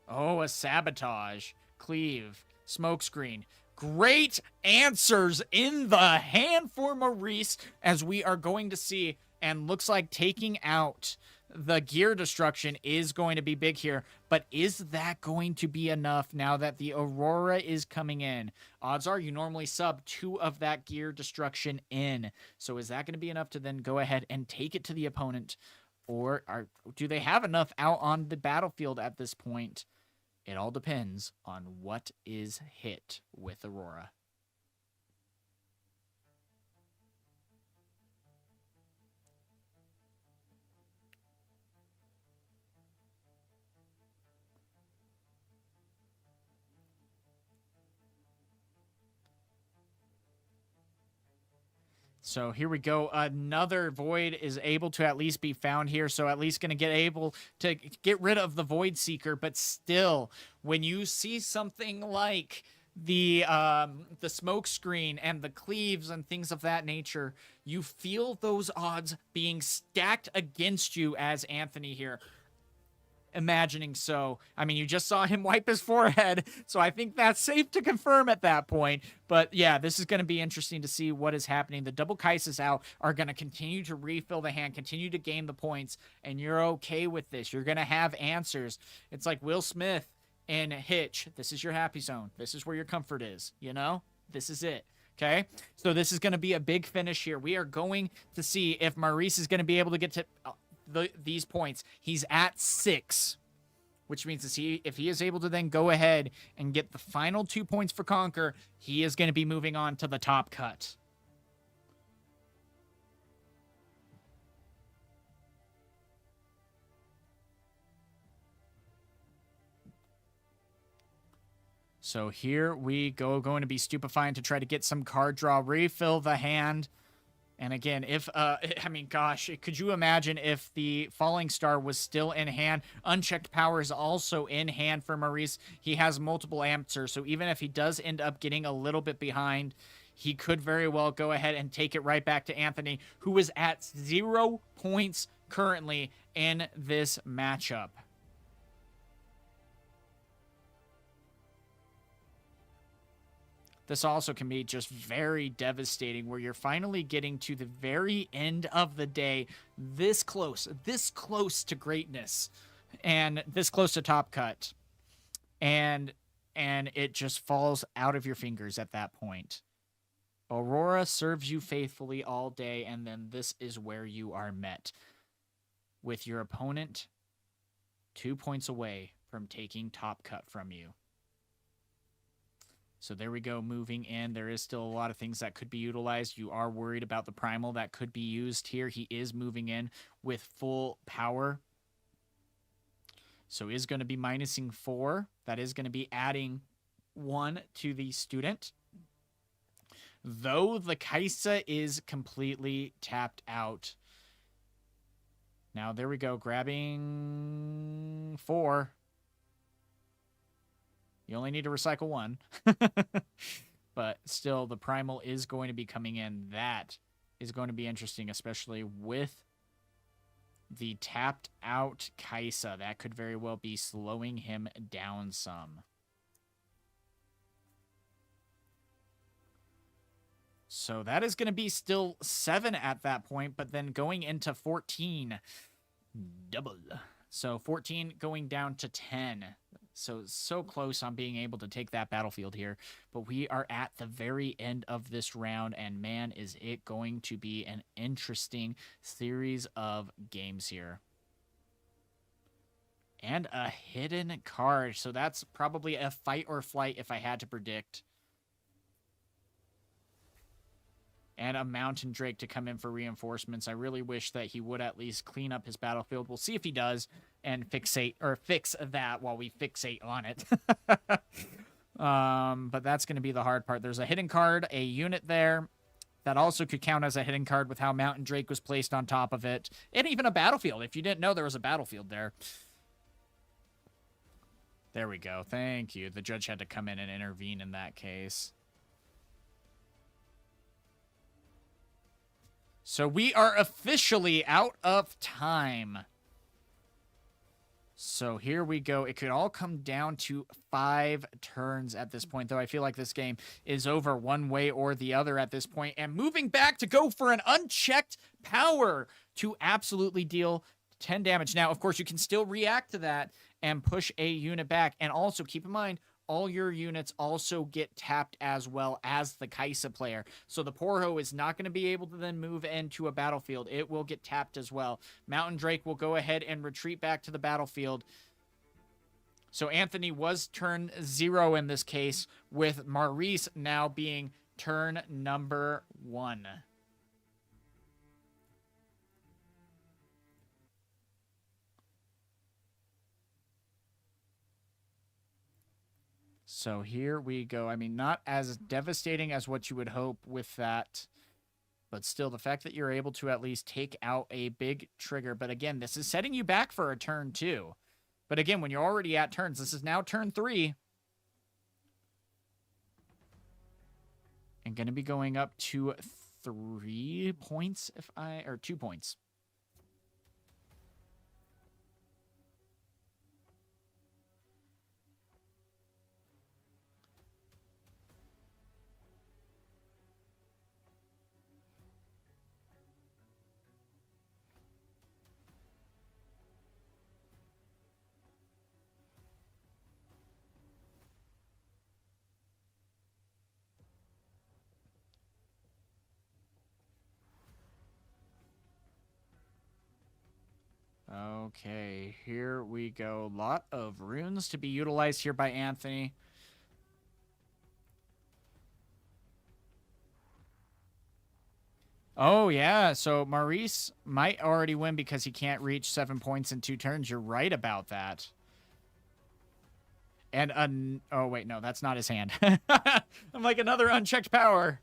oh, a Sabotage, Cleave, Smokescreen. Great answers in the hand for Maurice, as we are going to see. And looks like taking out the gear destruction is going to be big here. But is that going to be enough now that the Aurora is coming in? Odds are you normally sub 2 of that gear destruction in. So is that going to be enough to then go ahead and take it to the opponent? or do they have enough out on the battlefield at this point? It all depends on what is hit with Aurora. So here we go. Another void is able to at least be found here. So at least going to get able to get rid of the void seeker. But still, when you see something like the smoke screen and the cleaves and things of that nature, you feel those odds being stacked against you as Anthony here. Imagining so. I mean, you just saw him wipe his forehead, so I think that's safe to confirm at that point. But yeah, this is going to be interesting to see what is happening. The double Kaises out are going to continue to refill the hand, continue to gain the points, and you're okay with this. You're going to have answers. It's like Will Smith and Hitch. This is your happy zone. This is where your comfort is, you know? This is it. Okay, so this is going to be a big finish here. We are going to see if Maurice is going to be able to get to these points. He's at 6, which means if he is able to then go ahead and get the final 2 points for Conquer, he is going to be moving on to the top cut. So here we go, going to be stupefying to try to get some card draw, refill the hand. And again, I mean, gosh, could you imagine if the Falling Star was still in hand? Unchecked Power is also in hand for Maurice. He has multiple answers, so even if he does end up getting a little bit behind, he could very well go ahead and take it right back to Anthony, who is at 0 points currently in this matchup. This also can be just very devastating where you're finally getting to the very end of the day, this close to greatness and this close to top cut. And it just falls out of your fingers at that point. Aurora serves you faithfully all day, and then this is where you are met with your opponent 2 points away from taking top cut from you. So there we go, moving in. There is still a lot of things that could be utilized. You are worried about the primal that could be used here. He is moving in with full power. So is going to be minusing 4. That is going to be adding 1 to the student. Though the Kaisa is completely tapped out. Now there we go, grabbing 4. You only need to recycle 1. But still, the primal is going to be coming in. That is going to be interesting, especially with the tapped out Kaisa. That could very well be slowing him down some. So that is going to be still 7 at that point, but then going into 14. Double. So 14 going down to 10. So close on being able to take that battlefield here. But we are at the very end of this round, and man, is it going to be an interesting series of games here. And a hidden card. So that's probably a fight or flight if I had to predict. And a Mountain Drake to come in for reinforcements. I really wish that he would at least clean up his battlefield. We'll see if he does and fix that while we fixate on it. But that's going to be the hard part. There's a hidden card, a unit there. That also could count as a hidden card with how Mountain Drake was placed on top of it. And even a battlefield, if you didn't know there was a battlefield there. There we go. Thank you. The judge had to come in and intervene in that case. So we are officially out of time. So here we go. It could all come down to 5 turns at this point, though I feel like this game is over one way or the other at this point. And moving back to go for an unchecked power to absolutely deal 10 damage. Now, of course, you can still react to that and push a unit back. And also keep in mind, all your units also get tapped as well as the Kaisa player. So the Poro is not going to be able to then move into a battlefield. It will get tapped as well. Mountain Drake will go ahead and retreat back to the battlefield. So Anthony was turn 0 in this case, with Maurice now being turn number 1. So here we go. I mean, not as devastating as what you would hope with that, but still the fact that you're able to at least take out a big trigger. But again, this is setting you back for a turn 2. But again, when you're already at turns, this is now turn 3. And going to be going up to 3 points or 2 points. Okay, here we go. A lot of runes to be utilized here by Anthony. Oh, yeah. So Maurice might already win because he can't reach 7 points in 2 turns. You're right about that. And, oh, wait, no, that's not his hand. I'm like, another unchecked power.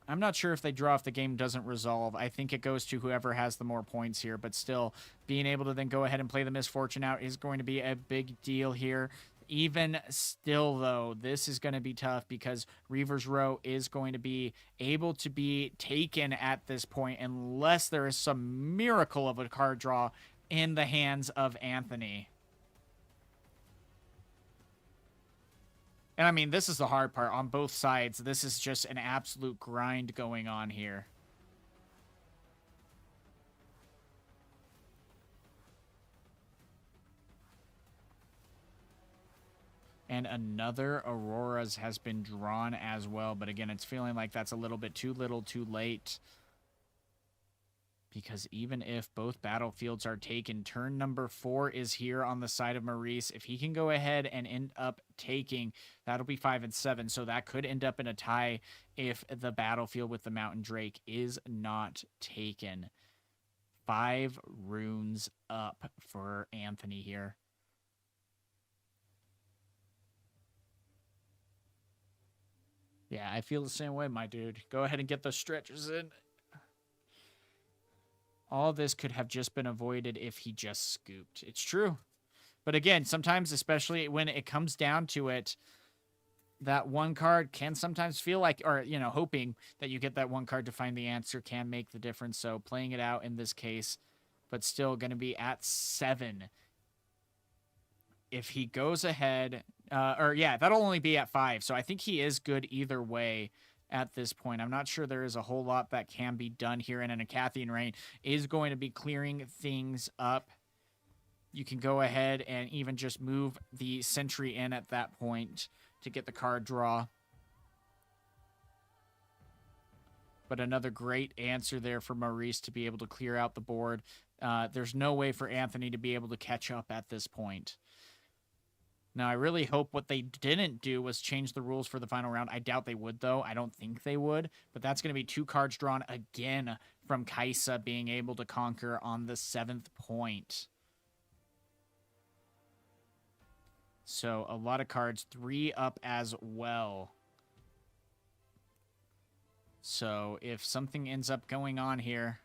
I'm not sure if they draw if the game doesn't resolve. I think it goes to whoever has the more points here, but still being able to then go ahead and play the Miss Fortune out is going to be a big deal here. Even still, though, this is going to be tough because Reaver's Row is going to be able to be taken at this point unless there is some miracle of a card draw in the hands of Anthony. And I mean, this is the hard part on both sides. This is just an absolute grind going on here. And another Aurora's has been drawn as well. But again, it's feeling like that's a little bit too little too late. Because even if both battlefields are taken, turn number 4 is here on the side of Maurice. If he can go ahead and end up taking, that'll be 5 and 7. So that could end up in a tie if the battlefield with the Mountain Drake is not taken. 5 runes up for Anthony here. Yeah, I feel the same way, my dude. Go ahead and get those stretches in. All this could have just been avoided if he just scooped. It's true. But again, sometimes, especially when it comes down to it, that one card can sometimes feel like, or, you know, hoping that you get that one card to find the answer can make the difference. So playing it out in this case, but still going to be at 7. If he goes ahead, that'll only be at 5. So I think he is good either way. At this point, I'm not sure there is a whole lot that can be done here, and a Cathian Rain is going to be clearing things up. You can go ahead and even just move the Sentry in at that point to get the card draw. But another great answer there for Maurice to be able to clear out the board. There's no way for Anthony to be able to catch up at this point. Now, I really hope what they didn't do was change the rules for the final round. I doubt they would, though. I don't think they would. But that's going to be 2 cards drawn again from Kaisa being able to conquer on the 7th point. So, a lot of cards. 3 up as well. So, if something ends up going on here,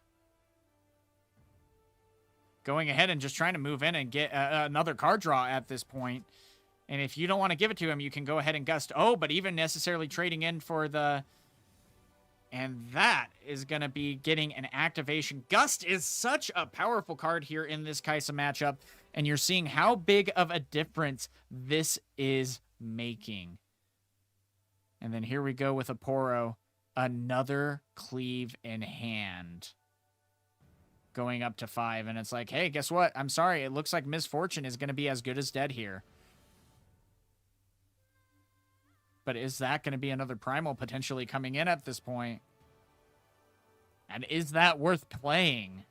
going ahead and just trying to move in and get another card draw at this point. And if you don't want to give it to him, you can go ahead and gust. Oh, but even necessarily trading in for the... And that is going to be getting an activation. Gust is such a powerful card here in this Kaisa matchup. And you're seeing how big of a difference this is making. And then here we go with a Poro. Another cleave in hand. going up to 5. And it's like, hey, guess what? I'm sorry. It looks like Miss Fortune is going to be as good as dead here. But is that going to be another primal potentially coming in at this point? And is that worth playing?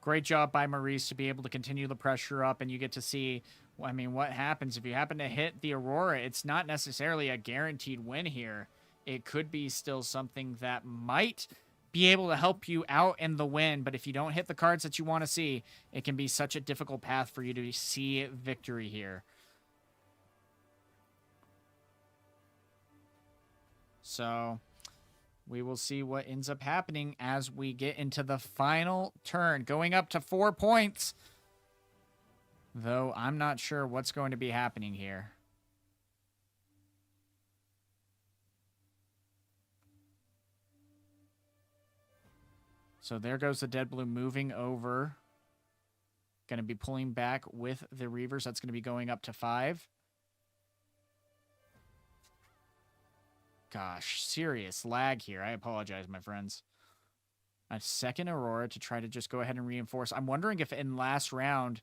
Great job by Maurice to be able to continue the pressure up, and you get to see, I mean, what happens if you happen to hit the Aurora. It's not necessarily a guaranteed win here. It could be still something that might be able to help you out in the win, but if you don't hit the cards that you want to see, it can be such a difficult path for you to see victory here. So we will see what ends up happening as we get into the final turn, going up to 4 points. Though I'm not sure what's going to be happening here. So there goes the Dead Blue moving over. Going to be pulling back with the Reavers. That's going to be going up to 5. Gosh, serious lag here. I apologize, my friends. A second Aurora to try to just go ahead and reinforce. I'm wondering if in last round,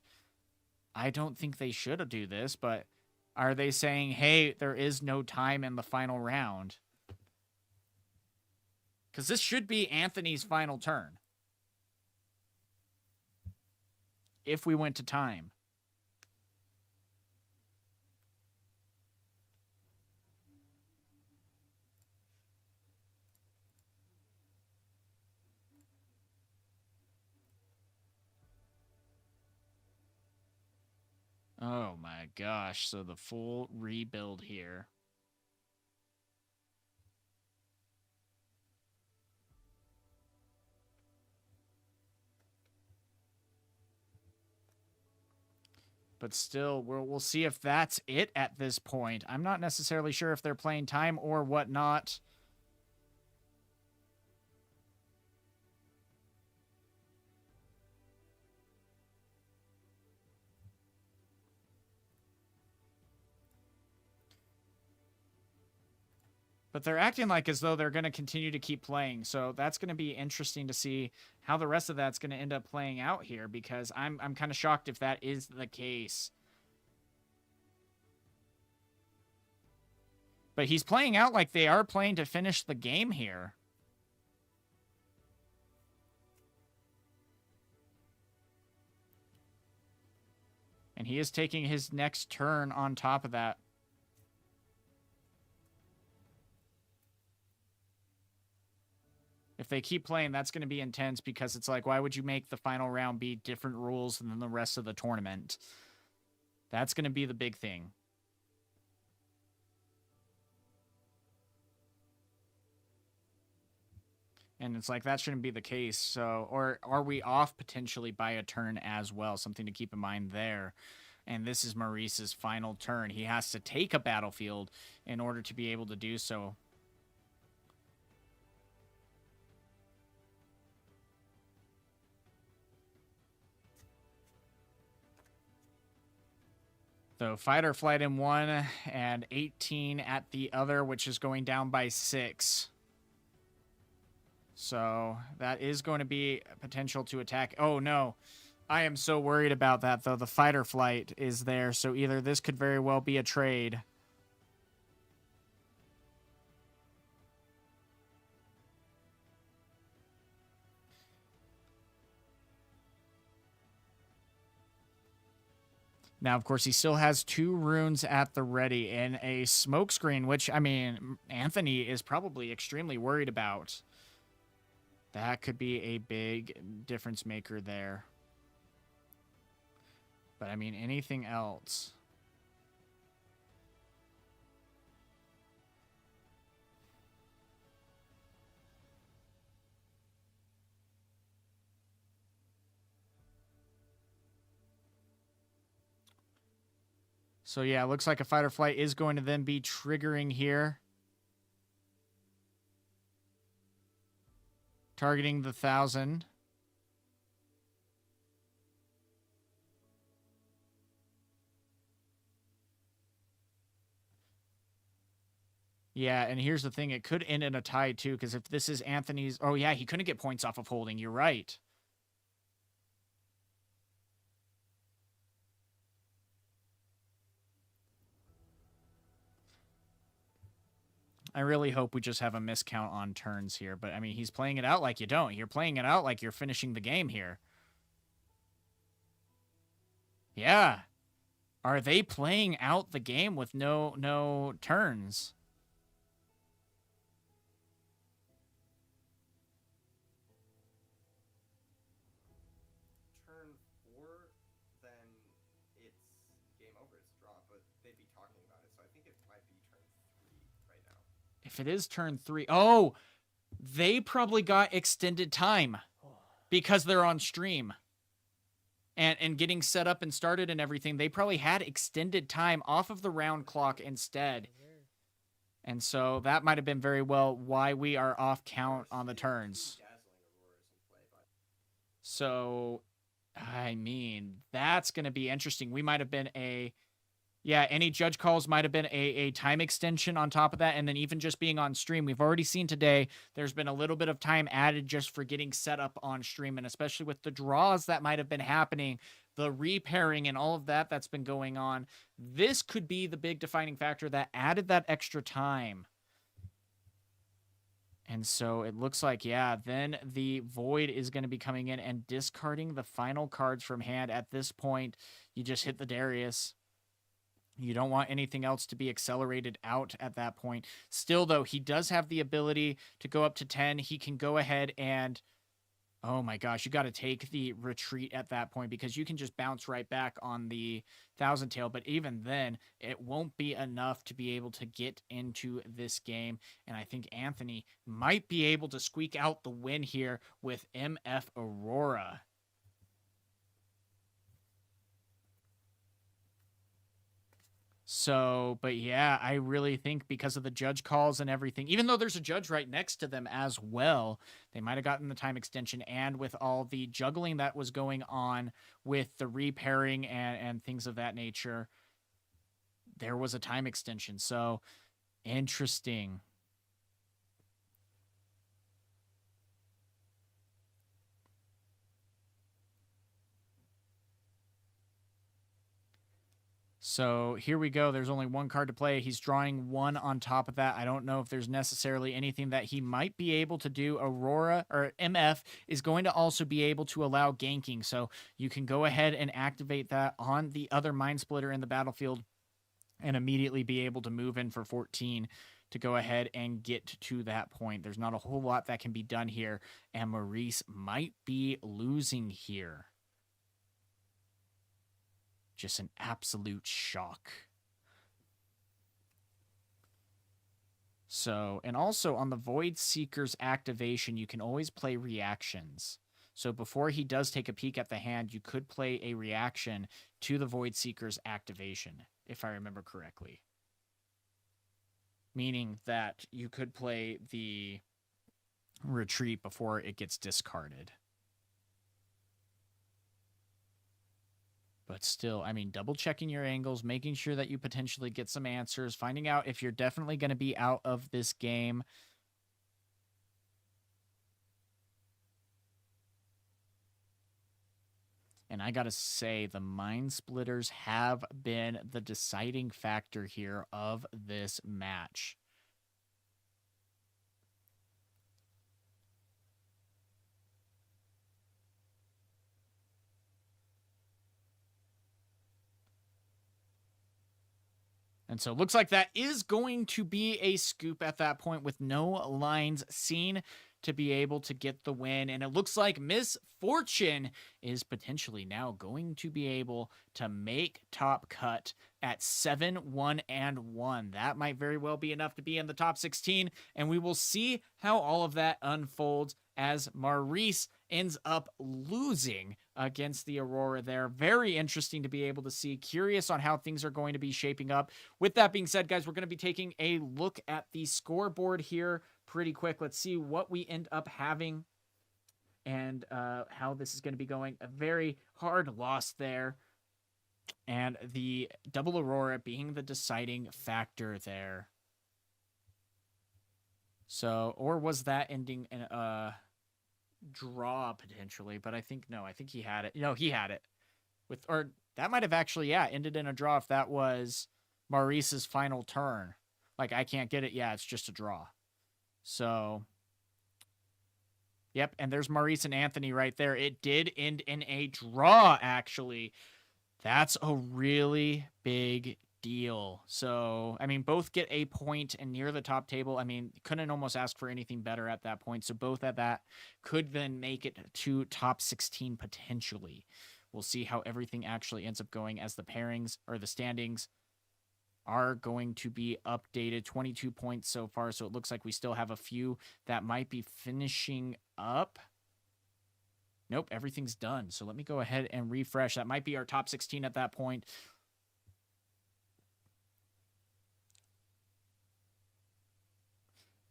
I don't think they should do this, but are they saying, hey, there is no time in the final round? Because this should be Anthony's final turn. If we went to time. Oh my gosh, so the full rebuild here. But still, we'll see if that's it at this point. I'm not necessarily sure if they're playing time or whatnot. But they're acting like as though they're going to continue to keep playing. So that's going to be interesting to see how the rest of that's going to end up playing out here, because I'm kind of shocked if that is the case. But he's playing out like they are playing to finish the game here. And he is taking his next turn on top of that. If they keep playing, that's going to be intense, because it's like, why would you make the final round be different rules than the rest of the tournament? That's going to be the big thing. And it's like, that shouldn't be the case. So, or are we off potentially by a turn as well? Something to keep in mind there. And this is Maurice's final turn. He has to take a battlefield in order to be able to do so. So fight or flight in one and 18 at the other, which is going down by 6. So that is going to be a potential to attack. Oh, no. I am so worried about that, though. The fight or flight is there, so either this could very well be a trade. Now, of course, he still has 2 runes at the ready and a smokescreen, which, I mean, Anthony is probably extremely worried about. That could be a big difference maker there. But, I mean, anything else? So, yeah, it looks like a fight or flight is going to then be triggering here. Targeting the 1,000. Yeah, and here's the thing. It could end in a tie, too, because if this is Anthony's... Oh, yeah, he couldn't get points off of holding. You're right. I really hope we just have a miscount on turns here. But, I mean, he's playing it out like you don't. You're playing it out like you're finishing the game here. Yeah. Are they playing out the game with no turns? Turn 4, then it's game over. It's a draw, but they'd be talking about it, so I think it might be turn 3 right now. If it is turn 3... Oh! They probably got extended time because they're on stream. And getting set up and started and everything, they probably had extended time off of the round clock instead. And so that might have been very well why we are off count on the turns. So, I mean, that's going to be interesting. We might have been any judge calls might have been a time extension on top of that. And then even just being on stream, we've already seen today, there's been a little bit of time added just for getting set up on stream. And especially with the draws that might have been happening, the repairing and all of that that's been going on, this could be the big defining factor that added that extra time. And so it looks like, yeah, then the Void is going to be coming in and discarding the final cards from hand. At this point, you just hit the Darius. You don't want anything else to be accelerated out at that point. Still, though, he does have the ability to go up to 10. He can go ahead and... Oh my gosh, you got to take the retreat at that point because you can just bounce right back on the Thousand Tail. But even then, it won't be enough to be able to get into this game. And I think Anthony might be able to squeak out the win here with MF Aurora. So, but yeah, I really think because of the judge calls and everything, even though there's a judge right next to them as well, they might have gotten the time extension. And with all the juggling that was going on with the repairing and things of that nature, there was a time extension. So, interesting. So here we go. There's only one card to play. He's drawing one on top of that. I don't know if there's necessarily anything that he might be able to do. Aurora or MF is going to also be able to allow ganking. So you can go ahead and activate that on the other Mind Splitter in the battlefield and immediately be able to move in for 14 to go ahead and get to that point. There's not a whole lot that can be done here. And Maurice might be losing here. Just an absolute shock. So, and also on the Void Seeker's activation, you can always play reactions. So before he does take a peek at the hand, you could play a reaction to the Void Seeker's activation, if I remember correctly. Meaning that you could play the retreat before it gets discarded. But still, I mean, double checking your angles, making sure that you potentially get some answers, finding out if you're definitely going to be out of this game. And I got to say, the Mind Splitters have been the deciding factor here of this match. And so it looks like that is going to be a scoop at that point with no lines seen to be able to get the win. And it looks like Miss Fortune is potentially now going to be able to make top cut at 7-1-1. That might very well be enough to be in the top 16. And we will see how all of that unfolds as Maurice ends up losing against the Aurora there. Very interesting to be able to see. Curious on how things are going to be shaping up. With that being said, guys, we're going to be taking a look at the scoreboard here pretty quick. Let's see what we end up having and how this is going to be going. A very hard loss there. And the double Aurora being the deciding factor there. So, or was that ending in a draw potentially? But I think no. I think he had it. No, he had it with, or that might have actually ended in a draw if that was Maurice's final turn. Like I can't get it. Yeah, it's just a draw. So. Yep, and there's Maurice and Anthony right there. It did end in a draw, actually. That's a really big deal. So, I mean, both get a point and near the top table. I mean, couldn't almost ask for anything better at that point. So, both at that could then make it to top 16 potentially. We'll see how everything actually ends up going as the pairings or the standings are going to be updated. 22 points so far. So, it looks like we still have a few that might be finishing up. Nope, everything's done. So let me go ahead and refresh. That might be our top 16 at that point.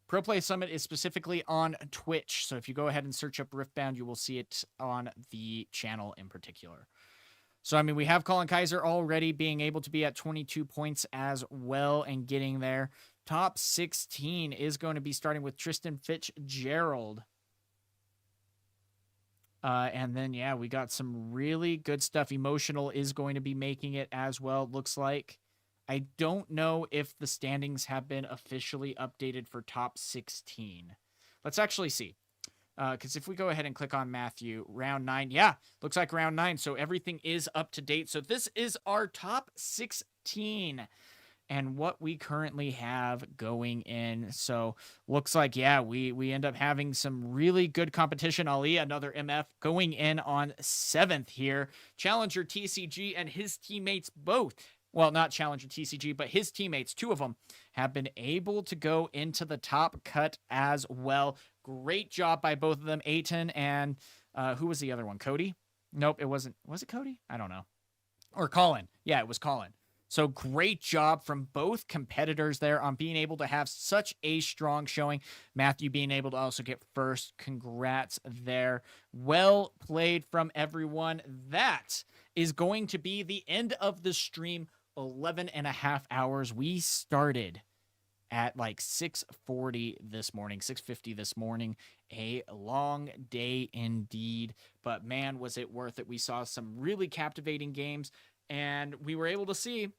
Pro Play Summit is specifically on Twitch. So if you go ahead and search up Riftbound, you will see it on the channel in particular. So, I mean, we have Colin Kaiser already being able to be at 22 points as well and getting there. Top 16 is going to be starting with Tristan Fitzgerald. And then, yeah, we got some really good stuff. Emotional is going to be making it as well, it looks like. I don't know if the standings have been officially updated for top 16. Let's actually see. Because if we go ahead and click on Matthew, round 9, yeah, looks like round 9. So everything is up to date. So this is our top 16 and what we currently have going in. So looks like, yeah, we end up having some really good competition. Ali, another MF, going in on 7th here. Challenger TCG and his teammates both, well, not Challenger TCG, but his teammates, 2 of them, have been able to go into the top cut as well. Great job by both of them. Aiton and who was the other one? Cody? Nope, it wasn't. Was it Cody? I don't know. Or Colin. Yeah, it was Colin. So great job from both competitors there on being able to have such a strong showing. Matthew being able to also get first. Congrats there. Well played from everyone. That is going to be the end of the stream. 11 and a half hours. We started at like 6:40 this morning, 6:50 this morning. A long day indeed. But man, was it worth it. We saw some really captivating games. And we were able to see,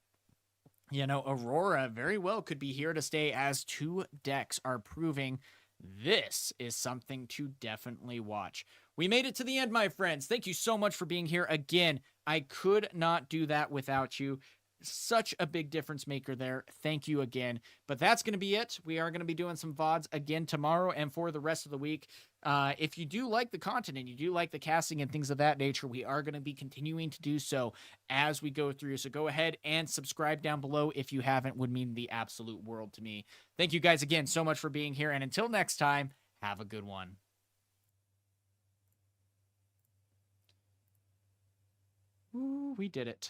you know, Aurora very well could be here to stay, as 2 decks are proving this is something to definitely watch. We made it to the end, my friends. Thank you so much for being here again. I could not do that without you. Such a big difference maker there. Thank you again. But that's going to be it. We are going to be doing some VODs again tomorrow and for the rest of the week. If you do like the content and you do like the casting and things of that nature, we are going to be continuing to do so as we go through. So go ahead and subscribe down below if you haven't. Would mean the absolute world to me. Thank you guys again so much for being here. And until next time, have a good one. Ooh, we did it.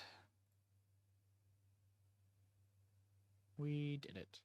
We did it.